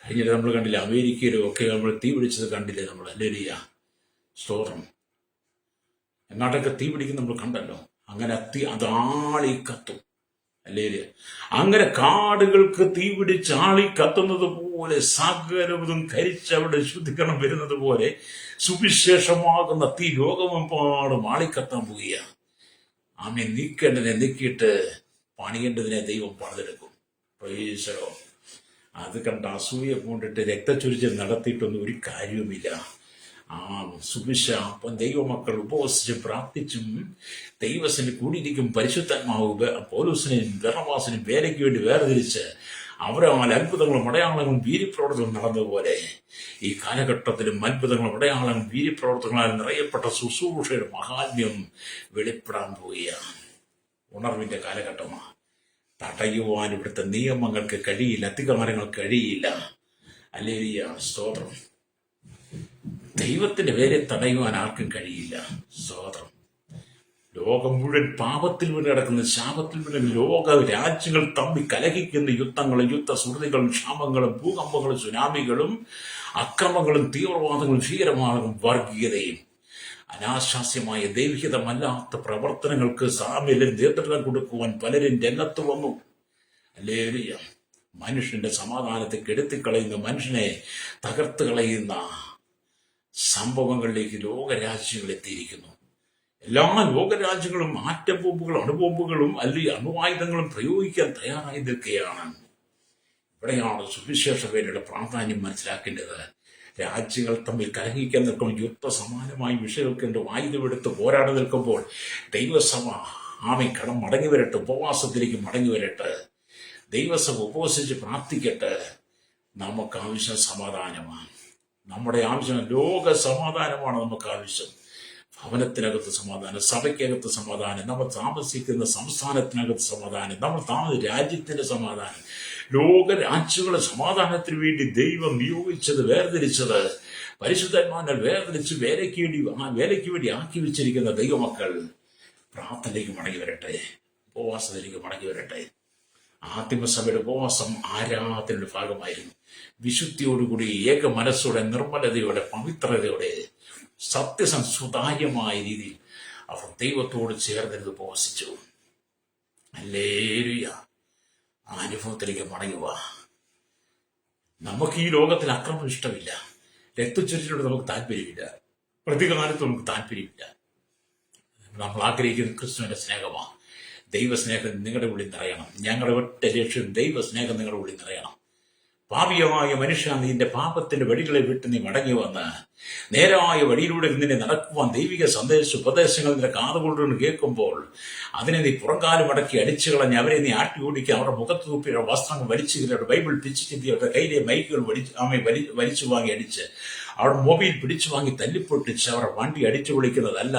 കഴിഞ്ഞിട്ട് നമ്മൾ കണ്ടില്ല, അമേരിക്കയിലും ഒക്കെ നമ്മൾ തീ പിടിച്ചത് കണ്ടില്ലേ നമ്മൾ? അല്ലേരിയ സ്തോത്രം. എങ്ങാട്ടൊക്കെ തീ പിടിക്കുന്ന നമ്മൾ കണ്ടല്ലോ. അങ്ങനെ അത് ആളിക്കത്തും. അല്ലേരിയ. അങ്ങനെ കാടുകൾക്ക് തീ പിടിച്ച് ആളിക്കത്തുന്നത് പോലെ, സകലതും കരിച്ചവിടെ ശുദ്ധീകരണം വരുന്നത് പോലെ സുവിശേഷമാകുന്ന തീ ലോകമെമ്പാടും ആളിക്കത്താൻ പോവുകയാണ്. ആമേ നീക്കേണ്ടതിനെ നീക്കിയിട്ട് പണിയേണ്ടതിനെ ദൈവം പണിതെടുക്കും. Price the Lord. അത് കണ്ട് അസൂയ കൊണ്ടിട്ട് രക്തച്ചൊരിച്ചിൽ നടത്തിയിട്ടൊന്നും ഒരു കാര്യവുമില്ല. സുവിശേഷം ദൈവമക്കൾ ഉപവസിച്ച് പ്രാർത്ഥിച്ചും ദൈവത്തിന് കൂടിയിരിക്കും പരിശുദ്ധാത്മാവ് പൗലോസിനെയും ബർന്നബാസിനെയും വേലയ്ക്ക് വേണ്ടി വേർതിരിച്ച് അവരാൽ അത്ഭുതങ്ങളും അടയാളങ്ങളും വീര്യപ്രവർത്തനങ്ങളും നടന്നതുപോലെ ഈ കാലഘട്ടത്തിലും അത്ഭുതങ്ങളും അടയാളങ്ങളും വീര്യപ്രവർത്തനങ്ങളാൽ നിറയപ്പെട്ട ശുശ്രൂഷയുടെ മഹാത്മ്യം വെളിപ്പെടാൻ പോവുകയാണ്. ഉണർവിന്റെ കാലഘട്ടമാണ്. തടയുവാൻ ഇവിടുത്തെ നിയമങ്ങൾക്ക് കഴിയില്ല, അധികാരങ്ങൾക്ക് കഴിയില്ല. ഹല്ലേലൂയ. സ്തോത്രം. ദൈവത്തിന്റെ പേരെ തടയുവാൻ ആർക്കും കഴിയില്ല. സ്തോത്രം. ലോകം മുഴുവൻ പാപത്തിൽ വീണ് കിടക്കുന്ന, ശാപത്തിൽ വീണ് ലോക രാജ്യങ്ങൾ തമ്മിൽ കലഹിക്കുന്ന യുദ്ധങ്ങളും യുദ്ധസുഹൃതികളും ക്ഷാമങ്ങളും ഭൂകമ്പങ്ങളും സുനാമികളും അക്രമങ്ങളും തീവ്രവാദങ്ങളും ഭീകരമാകും വർഗീയതയും അനാശാസ്യമായ ദൈവികതമല്ലാത്ത പ്രവർത്തനങ്ങൾക്ക് സാമ്യലും നേതൃത്വം കൊടുക്കുവാൻ പലരും രംഗത്ത് വന്നു. ഹല്ലേലൂയ. മനുഷ്യന്റെ സമാധാനത്തെ കെടുത്തിക്കളയുന്ന, മനുഷ്യനെ തകർത്ത് കളയുന്ന സംഭവങ്ങളിലേക്ക് ലോകരാജ്യങ്ങൾ എത്തിയിരിക്കുന്നു. എല്ലാ ലോകരാജ്യങ്ങളും ആറ്റം ബോംബുകളും അണുബോംബുകളും അല്ലെങ്കിൽ അണുവായുധങ്ങളും പ്രയോഗിക്കാൻ തയ്യാറായി നിൽക്കുകയാണ്. ഇവിടെയാണ് സുവിശേഷ വേലയുടെ പ്രാധാന്യം മനസ്സിലാക്കേണ്ടത്. രാജ്യങ്ങൾ തമ്മിൽ കലഹിക്കാൻ നിൽക്കുമ്പോൾ യുദ്ധസമാനമായ വിഷയങ്ങൾക്ക് ആയുധമെടുത്ത് പോരാടി നിൽക്കുമ്പോൾ ദൈവസഭ കടം മടങ്ങി വരട്ടെ, ഉപവാസത്തിലേക്ക് മടങ്ങി വരട്ടെ. ദൈവസഭ ഉപവസിച്ച് പ്രാർത്ഥിക്കട്ടെ. നമുക്ക് ആവശ്യം സമാധാനമാണ്. നമ്മുടെ ആവശ്യം ലോക സമാധാനമാണ് നമുക്ക് ആവശ്യം. ഭവനത്തിനകത്ത് സമാധാനം, സഭയ്ക്കകത്ത് സമാധാനം, നമ്മൾ താമസിക്കുന്ന സംസ്ഥാനത്തിനകത്ത് സമാധാനം, നമ്മൾ രാജ്യത്തിന്റെ സമാധാനം, ലോക രാജ്യങ്ങളുടെ സമാധാനത്തിന് വേണ്ടി ദൈവം നിയോഗിച്ചത്, വേർതിരിച്ചത്, പരിശുദ്ധാത്മാവിനാൽ വേർതിരിച്ച് വേലയ്ക്ക് വേണ്ടി ആക്കി വെച്ചിരിക്കുന്ന ദൈവമക്കൾ പ്രാർത്ഥനയിലേക്ക് മടങ്ങി വരട്ടെ, ഉപവാസത്തിലേക്ക് മടങ്ങി വരട്ടെ. ആദിമസഭയുടെ ഉപവാസം ആരാധനയുടെ ഭാഗമായിരുന്നു. വിശുദ്ധിയോടുകൂടി, ഏക മനസ്സോടെ, നിർമ്മലതയോടെ, പവിത്രതയോടെ, സുതാര്യമായ രീതിയിൽ അവർ ദൈവത്തോട് ചേർന്നിരുന്ന് ഉപവസിച്ചു. ഹല്ലേലൂയ. ആ അനുഭവത്തിലേക്ക് മടങ്ങുക. നമുക്ക് ഈ ലോകത്തിൽ അക്രമം ഇഷ്ടമില്ല, രക്തച്ചൊരിച്ചിലോട് നമുക്ക് താല്പര്യമില്ല, പ്രതികാരത്ത് നമുക്ക് താല്പര്യമില്ല. നമ്മൾ ആഗ്രഹിക്കുന്ന ക്രിസ്തുവിന്റെ സ്നേഹമാണ്. ദൈവസ്നേഹം നിങ്ങളുടെ ഉള്ളിൽ നിറയണം. ഞങ്ങളുടെ ഒറ്റ ലക്ഷ്യം ദൈവസ്നേഹം നിങ്ങളുടെ ഉള്ളിൽ നിറയണം. പാപിയമായ മനുഷ്യ, നിന്റെ പാപത്തിന്റെ വഴികളെ വിട്ട് നീ മടങ്ങി വന്ന് നേരായ വഴിയിലൂടെ നിന്നെ നടക്കുവാൻ ദൈവിക ഉപദേശങ്ങൾ നിന്റെ കാതുകൊണ്ടുകൊണ്ട് കേൾക്കുമ്പോൾ അതിനെ നീ പുറംകാലം മടക്കി അടിച്ചു കളഞ്ഞ് അവരെ നീ ആട്ടി ഓടിക്കുക. അവരുടെ മുഖത്ത് തൂപ്പിയുടെ വസ്ത്രങ്ങൾ വലിച്ചു കയറി ബൈബിൾ പിച്ചു ചിന്തി അവരുടെ കയ്യിലെ മൈക്കുകൾ വലിച്ചു വാങ്ങി അടിച്ച് അവരുടെ മൊബൈൽ പിടിച്ചു വാങ്ങി തല്ലിപ്പൊട്ടിച്ച് അവരുടെ വണ്ടി അടിച്ചു പൊളിക്കുന്നതല്ല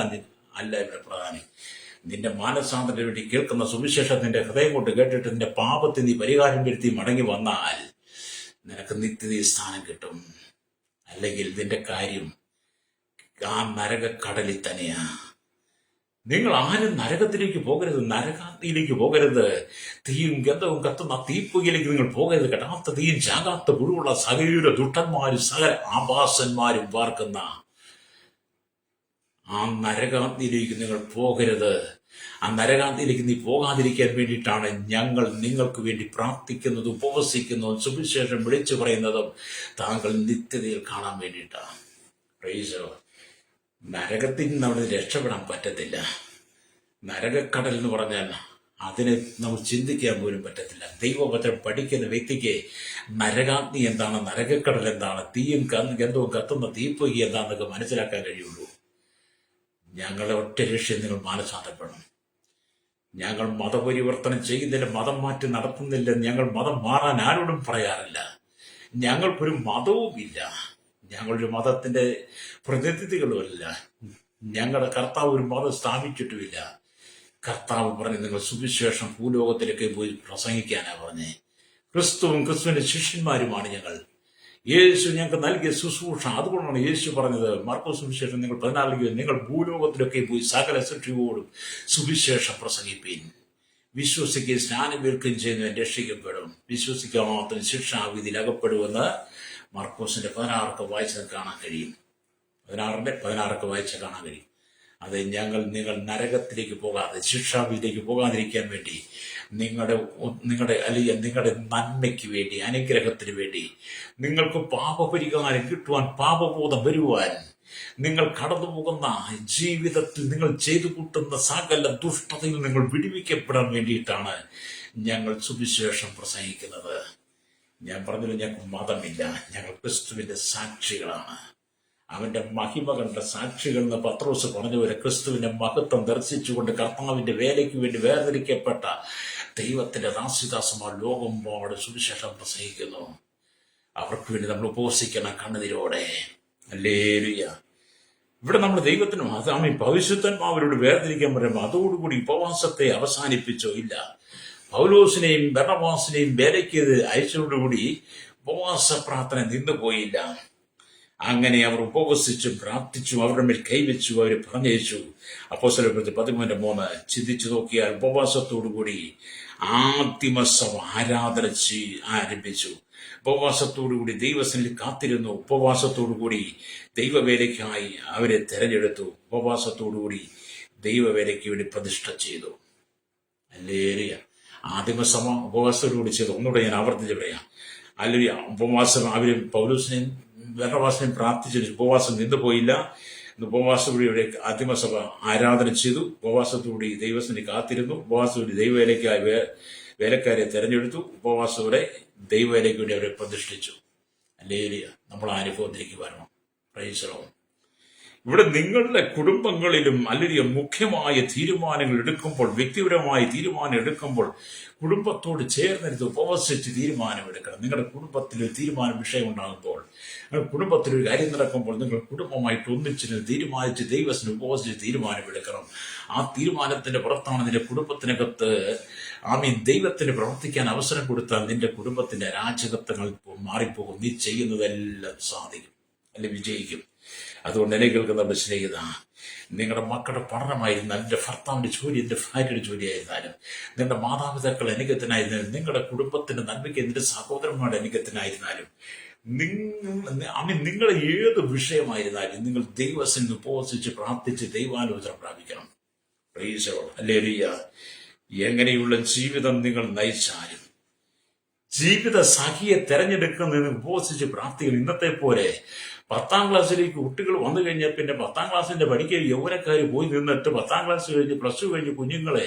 അല്ല ഇവിടെ പ്രധാനം. നിന്റെ മാനസാന്തരത്തിന് വേണ്ടി കേൾക്കുന്ന സുവിശേഷം നിന്റെ ഹൃദയം കൊണ്ട് കേട്ടിട്ട് നിന്റെ പാപത്തെ നീ പരിഹാരം വരുത്തി മടങ്ങി വന്നാൽ നിനക്ക് നിത്യതയിൽ സ്ഥാനം കിട്ടും. അല്ലെങ്കിൽ നിന്റെ കാര്യം ആ നരകക്കടലിൽ തന്നെയാ. നിങ്ങൾ ആരും നരകത്തിലേക്ക് പോകരുത്, നരകാഗ്നിയിലേക്ക് പോകരുത്. തീയും ഗന്ധവും കത്തുന്ന തീപ്പൊയ്യിലേക്ക് നിങ്ങൾ പോകരുത്. കെടാത്ത തീയും ചാകാത്ത പുഴുവുള്ള സകല ദുഷ്ടന്മാരും സകല ആഭാസന്മാരും പാർക്കുന്ന ആ നരകാഗ്നിയിലേക്ക് നിങ്ങൾ പോകരുത്. ആ നരകാഗ്നിയിലേക്ക് നീ പോകാതിരിക്കാൻ വേണ്ടിയിട്ടാണ് ഞങ്ങൾ നിങ്ങൾക്ക് വേണ്ടി പ്രാർത്ഥിക്കുന്നതും ഉപവസിക്കുന്നതും സുവിശേഷം വിളിച്ചു പറയുന്നതും താങ്കൾ നിത്യതയിൽ കാണാൻ വേണ്ടിയിട്ടാണ്. പ്രൈസ്. നരകത്തിൽ നിന്ന് അവിടെ രക്ഷപ്പെടാൻ പറ്റത്തില്ല. നരകക്കടൽ എന്ന് പറഞ്ഞാൽ അതിനെ നമുക്ക് ചിന്തിക്കാൻ പോലും പറ്റത്തില്ല. ദൈവവചനം പഠിക്കുന്ന വ്യക്തിക്ക് നരകാഗ്നി എന്താണ്, നരകക്കടൽ എന്താണ്, തീയും ഗന്ധവും കത്തുന്ന തീപ്പൊയ്യ എന്താണെന്നൊക്കെ മനസ്സിലാക്കാൻ കഴിയുള്ളൂ. ഞങ്ങളുടെ ഒറ്റ ലക്ഷ്യം നിങ്ങൾ മാനസാന്തരപ്പെടണം. ഞങ്ങൾ മതപരിവർത്തനം ചെയ്യുന്നില്ല, മതം മാറ്റി നടത്തുന്നില്ല. ഞങ്ങൾ മതം മാറാൻ ആരോടും പറയാറില്ല. ഞങ്ങൾക്കൊരു മതവുമില്ല, ഞങ്ങളൊരു മതത്തിന്റെ പ്രതിനിധികളുമല്ല. ഞങ്ങളുടെ കർത്താവ് ഒരു മതം സ്ഥാപിച്ചിട്ടുമില്ല. കർത്താവ് പറഞ്ഞ് നിങ്ങൾ സുവിശേഷം ഭൂലോകത്തിലേക്ക് പോയി പ്രസംഗിക്കാനാ പറഞ്ഞേ. ക്രിസ്തുവും ക്രിസ്തുവിന്റെ ശിഷ്യന്മാരുമാണ് ഞങ്ങൾ. യേശു ഞങ്ങൾക്ക് നൽകിയ ശുശ്രൂഷ. അതുകൊണ്ടാണ് യേശു പറഞ്ഞത് മാർക്കോസ് സുവിശേഷം നിങ്ങൾ 14 നിങ്ങൾ ഭൂലോകത്തിലൊക്കെ പോയി സകല സൃഷ്ടിയോടും സുവിശേഷം പ്രസംഗിപ്പീൻ. വിശ്വസിക്കുകയും സ്നാനമേൽക്കുകയും ചെയ്യുന്നവൻ രക്ഷിക്കപ്പെടും, വിശ്വസിക്കാത്ത ശിക്ഷാവിധിയിൽ അകപ്പെടുമെന്ന് മാർക്കോസിന്റെ 16 വായിച്ചത് കാണാൻ കഴിയും. 16 വായിച്ച കാണാൻ കഴിയും. അത് നിങ്ങൾ നരകത്തിലേക്ക് പോകാതെ, ശിക്ഷാവിധിയിലേക്ക് പോകാതിരിക്കാൻ വേണ്ടി, നിങ്ങളുടെ നന്മയ്ക്ക് വേണ്ടി, അനുഗ്രഹത്തിന് വേണ്ടി, നിങ്ങൾക്ക് പാപപരിഹാരം കിട്ടുവാൻ, പാപബോധം വരുവാൻ, നിങ്ങൾ കടന്നു പോകുന്ന ജീവിതത്തിൽ നിങ്ങൾ ചെയ്തു കൂട്ടുന്ന സകല ദുഷ്ടതയിൽ നിങ്ങൾ വിടുവിക്കപ്പെടാൻ വേണ്ടിയിട്ടാണ് ഞങ്ങൾ സുവിശേഷം പ്രസംഗിക്കുന്നത്. ഞാൻ പറഞ്ഞില്ല, ഞങ്ങൾക്ക് മതമില്ല, ഞങ്ങൾ ക്രിസ്തുവിന്റെ സാക്ഷികളാണ്. അവന്റെ മഹിമ കണ്ട സാക്ഷികൾ എന്ന് പത്രോസ് പറഞ്ഞവരെ ക്രിസ്തുവിന്റെ മഹത്വം ദർശിച്ചുകൊണ്ട് കർത്താവിന്റെ വേലയ്ക്ക് വേണ്ടി വേർതിരിക്കപ്പെട്ട ദൈവത്തിന്റെ ദാസിദാസന്മാർ ലോകമ്പോട് സുവിശേഷം പ്രസംഗിക്കുന്നു. അവർക്ക് വേണ്ടി നമ്മൾ ഉപവസിക്കണം കണ്ണുനീരോടെ. ഹല്ലേലൂയ. ഇവിടെ നമ്മൾ ദൈവത്തിനും അതാമി പരിശുദ്ധന്മാരോട് വേർതിരിക്കാൻ പറയുമ്പോൾ അതോടുകൂടി ഉപവാസത്തെ അവസാനിപ്പിച്ചോ ഇല്ല. പൗലോസിനെയും ബർന്നബാസിനെയും വേലയ്ക്ക് അയച്ചതോടുകൂടി ഉപവാസ പ്രാർത്ഥന നിന്നുപോയില്ല. അങ്ങനെ അവർ ഉപവസിച്ചു, പ്രാർത്ഥിച്ചു, അവരുടെ മേൽ കൈവച്ചു, അവരെ പറഞ്ഞയച്ചു. അപ്പോസ്തലപ്രവൃത്തി 13:3 ചിന്തിച്ചു നോക്കിയാൽ ഉപവാസത്തോടുകൂടി ആദിമസഭ ആരാധന ആരംഭിച്ചു. ഉപവാസത്തോടുകൂടി ദൈവസന്നിധി കാത്തിരുന്നു. ഉപവാസത്തോടുകൂടി ദൈവവേലയ്ക്കായി അവരെ തെരഞ്ഞെടുത്തു. ഉപവാസത്തോടുകൂടി ദൈവവേലയ്ക്ക് വേണ്ടി പ്രതിഷ്ഠ ചെയ്തു. ഹല്ലേലൂയ. ആദിമസഭ ഉപവാസത്തോടുകൂടി ചെയ്തു. ഒന്നുകൂടെ ഞാൻ ആവർത്തിച്ച് പറയാം. ഹല്ലേലൂയ. ഉപവാസം അവരും പൗലോസിനെയും ബർന്നബാസിനെയും പ്രാർത്ഥിച്ചു. ഉപവാസം നിന്നുപോയില്ല. ഉപവാസത്തോടെ ആദിമസഭ ആരാധന ചെയ്തു. ഉപവാസത്തോടെ ദൈവസന്നിധി കാത്തിരുന്നു. ഉപവാസത്തോടെ ദൈവവേലയ്ക്കായി വേലക്കാരെ തെരഞ്ഞെടുത്തു. ഉപവാസത്തോടെ ദൈവവേലയ്ക്ക് വേണ്ടി അവരെ പ്രതിഷ്ഠിച്ചു. ഹല്ലേലൂയ. നമ്മൾ ആ അനുഭവത്തിലേക്ക് വരണം. Price the Lord. ഇവിടെ നിങ്ങളുടെ കുടുംബങ്ങളിലും അല്ലെങ്കിൽ മുഖ്യമായ തീരുമാനങ്ങൾ എടുക്കുമ്പോൾ, വ്യക്തിപരമായ തീരുമാനം എടുക്കുമ്പോൾ കുടുംബത്തോട് ചേർന്നെടുത്ത് ഉപവസിച്ച് തീരുമാനമെടുക്കണം. നിങ്ങളുടെ കുടുംബത്തിൽ ഒരു തീരുമാന വിഷയം ഉണ്ടാകുമ്പോൾ, കുടുംബത്തിൽ ഒരു കാര്യം നടക്കുമ്പോൾ നിങ്ങൾ കുടുംബമായിട്ട് ഒന്നിച്ച് തീരുമാനിച്ച് ദൈവത്തിന് ഉപവസിച്ച് തീരുമാനമെടുക്കണം. ആ തീരുമാനത്തിന്റെ പുറത്താണ് നിന്റെ കുടുംബത്തിനകത്ത് ദൈവത്തിന് പ്രവർത്തിക്കാൻ അവസരം കൊടുത്താൽ നിന്റെ കുടുംബത്തിന്റെ അരാജകത്വങ്ങൾ മാറിപ്പോകും. നീ ചെയ്യുന്നതെല്ലാം സാധിക്കും. അല്ലെ വിജയിക്കും. അതുകൊണ്ട് എന്നെ കേൾക്കുന്നവരുടെ സ്നേഹിത, നിങ്ങളുടെ മക്കളുടെ പഠനമായിരുന്നാലും, എൻ്റെ ഭർത്താവിൻ്റെ ജോലി, എൻ്റെ ഭാര്യയുടെ ജോലിയായിരുന്നാലും, നിങ്ങളുടെ മാതാപിതാക്കൾ അനുഗത്തനായിരുന്നാലും, നിങ്ങളുടെ കുടുംബത്തിന്റെ നന്മയ്ക്ക്, നിന്റെ സഹോദരന്മാരുടെ അനുഗത്തനായിരുന്നാലും, നിങ്ങളുടെ ഏത് വിഷയമായിരുന്നാലും നിങ്ങൾ ദൈവസന്നിധി ഉപവസിച്ച് പ്രാർത്ഥിച്ച് ദൈവാലോചന പ്രാപിക്കണം. Praise the lord. ഹല്ലേലൂയ. എങ്ങനെയുള്ള ജീവിതം നിങ്ങൾ നയിച്ചാലും ജീവിത സഖിയെ തെരഞ്ഞെടുക്കുന്നതിന് ഉപവസിച്ച് പ്രാർത്ഥിക്കണം. ഇന്നത്തെ പോലെ 10ാം ക്ലാസ്സിലേക്ക് കുട്ടികൾ വന്നു കഴിഞ്ഞാൽ പിന്നെ 10ാം ക്ലാസ്സിന്റെ പഠിക്കുക യൗവനക്കാർ പോയി നിന്നിട്ട് 10ാം ക്ലാസ് കഴിഞ്ഞ് പ്ലസ് 2 കഴിഞ്ഞ് കുഞ്ഞുങ്ങളെ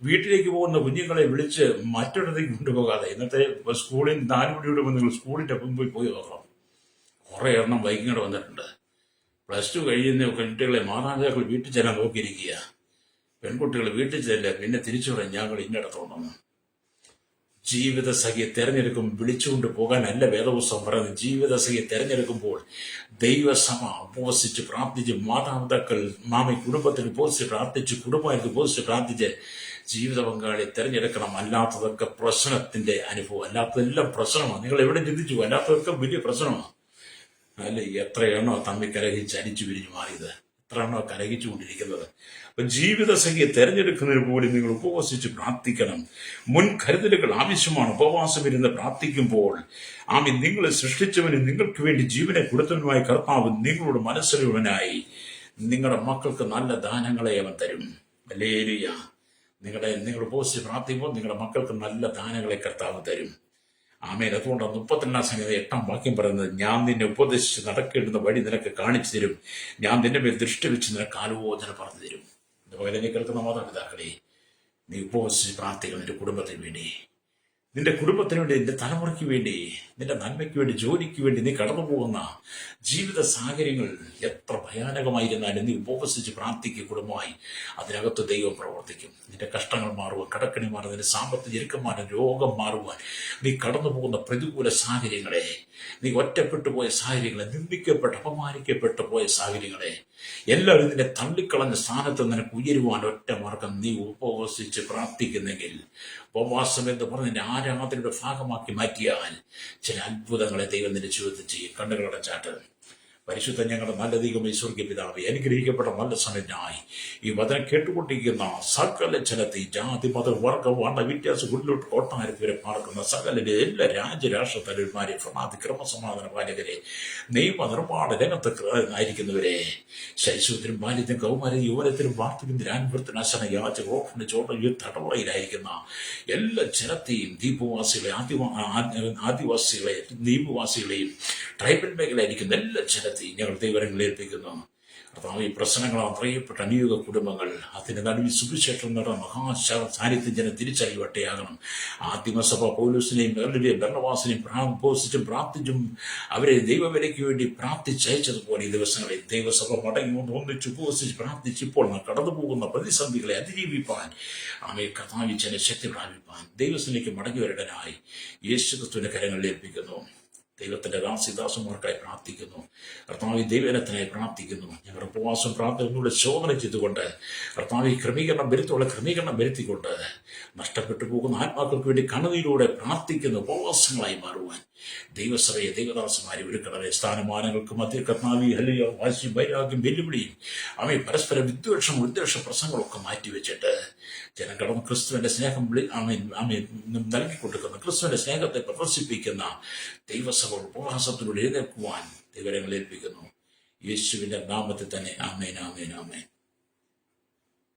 വീട്ടിലേക്ക് പോകുന്ന കുഞ്ഞുങ്ങളെ വിളിച്ച് മറ്റൊരിടത്തേക്ക് കൊണ്ടുപോകാതെ, ഇന്നത്തെ സ്കൂളിൽ 4 മണി വിടുമ്പോൾ നിങ്ങൾ സ്കൂളിന്റെ മുമ്പിൽ പോയി നോക്കണം. കുറെ എണ്ണം ബൈക്കിങ്ങോട് വന്നിട്ടുണ്ട്. പ്ലസ് 2 കഴിയുന്ന കുട്ടികളെ മാതാപിതാക്കൾ വീട്ടിൽ ചെല്ലാൻ നോക്കിയിരിക്കുക. പെൺകുട്ടികൾ വീട്ടിൽ ചെല്ലുക, പിന്നെ തിരിച്ചു പറയാം ഞങ്ങൾ ഇന്നടത്തോണം. ജീവിത സഖിയെ തെരഞ്ഞെടുക്കും വിളിച്ചുകൊണ്ട് പോകാനല്ല വേദപുസ്തകം പറയുന്നത്. ജീവിത സഖിയെ തെരഞ്ഞെടുക്കുമ്പോൾ ദൈവസഭ ഉപവസിച്ച് പ്രാർത്ഥിച്ച്, മാതാപിതാക്കൾ കുടുംബത്തിൽ ഉപവസിച്ച് പ്രാർത്ഥിച്ച്, കുടുംബമായിട്ട് ഉപവസിച്ച് പ്രാർത്ഥിച്ച് ജീവിത പങ്കാളിയെ തെരഞ്ഞെടുക്കണം. അല്ലാത്തതൊക്കെ പ്രശ്നത്തിന്റെ അനുഭവം, അല്ലാത്തതെല്ലാം പ്രശ്നമാണ്. നിങ്ങൾ എവിടെ ചിന്തിച്ചു? അല്ലാത്തതൊക്കെ വലിയ പ്രശ്നമാണ്. അല്ലെ, എത്രയാണോ തമ്മിൽ കലഹിച്ച് അടിച്ചു പിരിഞ്ഞു മാറിയത്, എത്രയാണോ കലഹിച്ചുകൊണ്ടിരിക്കുന്നത്. അപ്പൊ ജീവിത സംഖ്യ തെരഞ്ഞെടുക്കുന്നതിന് പോലും നിങ്ങൾ ഉപവസിച്ച് പ്രാർത്ഥിക്കണം. മുൻകരുതലുകൾ ആവശ്യമാണ്. ഉപവാസം ഇരുന്ന് പ്രാർത്ഥിക്കുമ്പോൾ നിങ്ങളെ സൃഷ്ടിച്ചവന് നിങ്ങൾക്ക് വേണ്ടി ജീവനെ കൊടുത്തവനുമായ കർത്താവ് നിങ്ങളോട് മനസ്സിലുള്ളവനായി നിങ്ങളുടെ മക്കൾക്ക് നല്ല ദാനങ്ങളെ അവൻ തരും. ഹല്ലേലൂയ. നിങ്ങൾ ഉപവസിച്ച് പ്രാർത്ഥിക്കുമ്പോൾ നിങ്ങളുടെ മക്കൾക്ക് നല്ല ദാനങ്ങളെ കർത്താവ് തരും. ആമേൻ. അതുകൊണ്ടാണ് 32ാം സംഗീതം 8ാം വാക്യം പറയുന്നത്, ഞാൻ നിന്നെ ഉപദേശിച്ച് നടക്കേണ്ടുന്ന വഴി നിനക്ക് കാണിച്ചു തരും, ഞാൻ നിന്റെ മേൽ ദൃഷ്ടി വെച്ച് നിനക്ക് ആലോചന പറഞ്ഞു തരും. അതുപോലെ നീ കേൾക്കുന്ന മാതാപിതാക്കളെ, നീ ഉപവസിച്ച് പ്രാർത്ഥിക്കണം. നിന്റെ കുടുംബത്തിന് വേണ്ടി, നിന്റെ കുടുംബത്തിന് വേണ്ടി, നിന്റെ തലമുറയ്ക്ക് വേണ്ടി, നിന്റെ നന്മയ്ക്ക് വേണ്ടി, ജോലിക്ക് വേണ്ടി നീ കടന്നു പോകുന്ന ജീവിത സാഹചര്യങ്ങൾ എത്ര ഭയാനകമായിരുന്നാലും നീ ഉപവസിച്ച് പ്രാർത്ഥിക്കുക. കുടുംബമായി അതിനകത്ത് ദൈവം പ്രവർത്തിക്കും. നിന്റെ കഷ്ടങ്ങൾ മാറുവാൻ, കടക്കണി മാറുവാൻ, നിന്റെ സാമ്പത്തിക ഞെരുക്കം മാറാൻ, രോഗം മാറുവാൻ, നീ കടന്നു പോകുന്ന പ്രതികൂല സാഹചര്യങ്ങളെ, നീ ഒറ്റപ്പെട്ടു പോയ സാഹചര്യങ്ങളെ, നിന്ദിക്കപ്പെട്ട് അപമാനിക്കപ്പെട്ടു പോയ സാഹചര്യങ്ങളെ എല്ലാവരും നിന്നെ തള്ളിക്കളഞ്ഞ സ്ഥാനത്ത് നിനക്ക് ഉയരുവാൻ ഒറ്റ മാർഗം, നീ ഉപവസിച്ച് പ്രാർത്ഥിക്കുന്നെങ്കിൽ, ഉപവാസം എന്ന് പറഞ്ഞ് നിന്റെ ആരാധനയുടെ ഭാഗമാക്കി മാറ്റിയാൽ ചില അത്ഭുതങ്ങളെ ദൈവം നിന്റെ ജീവിതത്തിൽ ചെയ്യും. കണ്ണുകളുടെ ചാട്ട്. പരിശുദ്ധ ഞങ്ങളുടെ നല്ല ദൈവമേ, സ്വർഗ്ഗീയ പിതാവേ, അനുഗ്രഹിക്കപ്പെട്ട നല്ല സമയത്തിനായി ഈ വചനം കേട്ടുകൊണ്ടിരിക്കുന്ന സകല ജനത്തെ, ജാതി മത വർഗ വർണ്ണ വ്യത്യാസം ഉള്ളിലോട്ട് കൊട്ടാരത്തിൽ വരെ പാർക്കുന്ന സകലരെ, എല്ലാ രാജ്യരാഷ്ട്ര തലവന്മാരെ, ഭ്രണാതി ക്രമസമാധാന പാലകരെ, നിയമ നിർമ്മാണ രംഗത്ത് ആയിരിക്കുന്നവരെ, ശൈശവത്തിനും ബാല്യത്തിനും കൗമാര യൗവനത്തിനും വാർത്തകത്തിനും അനുഭവത്തിന് അശന യാച ഓഫിന് ചോട്ട തടവറയിലായിരിക്കുന്ന എല്ലാ ജനത്തെയും, ദ്വീപവാസികളെ, ആദിവാസികളെ, ദ്വീപവാസികളെയും, ട്രൈബൽ മേഖലയായിരിക്കുന്ന എല്ലാ ജനത്തെയും ഞങ്ങൾ ദൈവങ്ങളിൽ ഏൽപ്പിക്കുന്നു. കർത്താവ്, ഈ പ്രശ്നങ്ങൾ അറിയപ്പെട്ട അനേക കുടുംബങ്ങൾ, അതിന് നടുവിൽ സുവിശേഷം നടന്ന മഹാസാന്നിധ്യം ജനം തിരിച്ചറിയവട്ടെയാകണം. ആദിമസഭ പൗലോസിനെയും ഭരണവാസിനെയും ഉപവസിച്ചും പ്രാർത്ഥിച്ചും അവരെ ദൈവവിലയ്ക്ക് വേണ്ടി പ്രാർത്ഥിച്ചയച്ചതുപോലെ ഈ ദിവസങ്ങളിൽ ദൈവസഭ മടങ്ങി ഒന്നിച്ച് ഉപവസിച്ച് പ്രാർത്ഥിച്ച് ഇപ്പോൾ കടന്നു പോകുന്ന പ്രതിസന്ധികളെ അതിജീവിപ്പാൻ, കർത്താവ് ജന ശക്തി പ്രാപിപ്പാൻ ദൈവത്തിലേക്ക് മടങ്ങി വരടനായി യേശുക്രിസ്തുവിന്റെ കരങ്ങളിൽ ഏൽപ്പിക്കുന്നു. ദൈവത്തിന്റെ ദാസിദാസന്മാർക്കായി പ്രാർത്ഥിക്കുന്നു. കർത്താവ് ദൈവജനത്തിനായി പ്രാർത്ഥിക്കുന്നു. ഞങ്ങളുടെ ഉപവാസം പ്രാർത്ഥനകളുടെ ശോധന ചെയ്തുകൊണ്ട് കർത്താവ് ക്രമീകരണം വരുത്തിക്കൊണ്ട് നഷ്ടപ്പെട്ടു പോകുന്ന ആത്മാക്കൾക്ക് വേണ്ടി കണ്ണുനീരിലൂടെ പ്രാർത്ഥിക്കുന്ന ഉപവാസങ്ങളായി മാറുവാൻ ദൈവസഭയെ, ദൈവദാസന്മാരെ ഒരുക്കണമേ. സ്ഥാനമാനങ്ങൾക്ക് മധ്യ കർത്താവ് ഹല്ലേലൂയ, വാശി, വൈരാഗ്യം, വെല്ലുവിളിയും പരസ്പര വിദ്വേഷ പ്രസംഗങ്ങളൊക്കെ മാറ്റിവെച്ചിട്ട് ജനം കടന്ന് ക്രിസ്തുവിന്റെ സ്നേഹം നൽകി കൊടുക്കുന്ന, ക്രിസ്തുവിന്റെ സ്നേഹത്തെ പ്രദർശിപ്പിക്കുന്ന ദൈവസഭ ഉപവാസത്തിലൂടെ എഴുന്നേൽക്കുവാൻ ദൈവങ്ങളെ ഏൽപ്പിക്കുന്നു. യേശുവിന്റെ നാമത്തിൽ തന്നെ. ആമേൻ, ആമേൻ, ആമേൻ.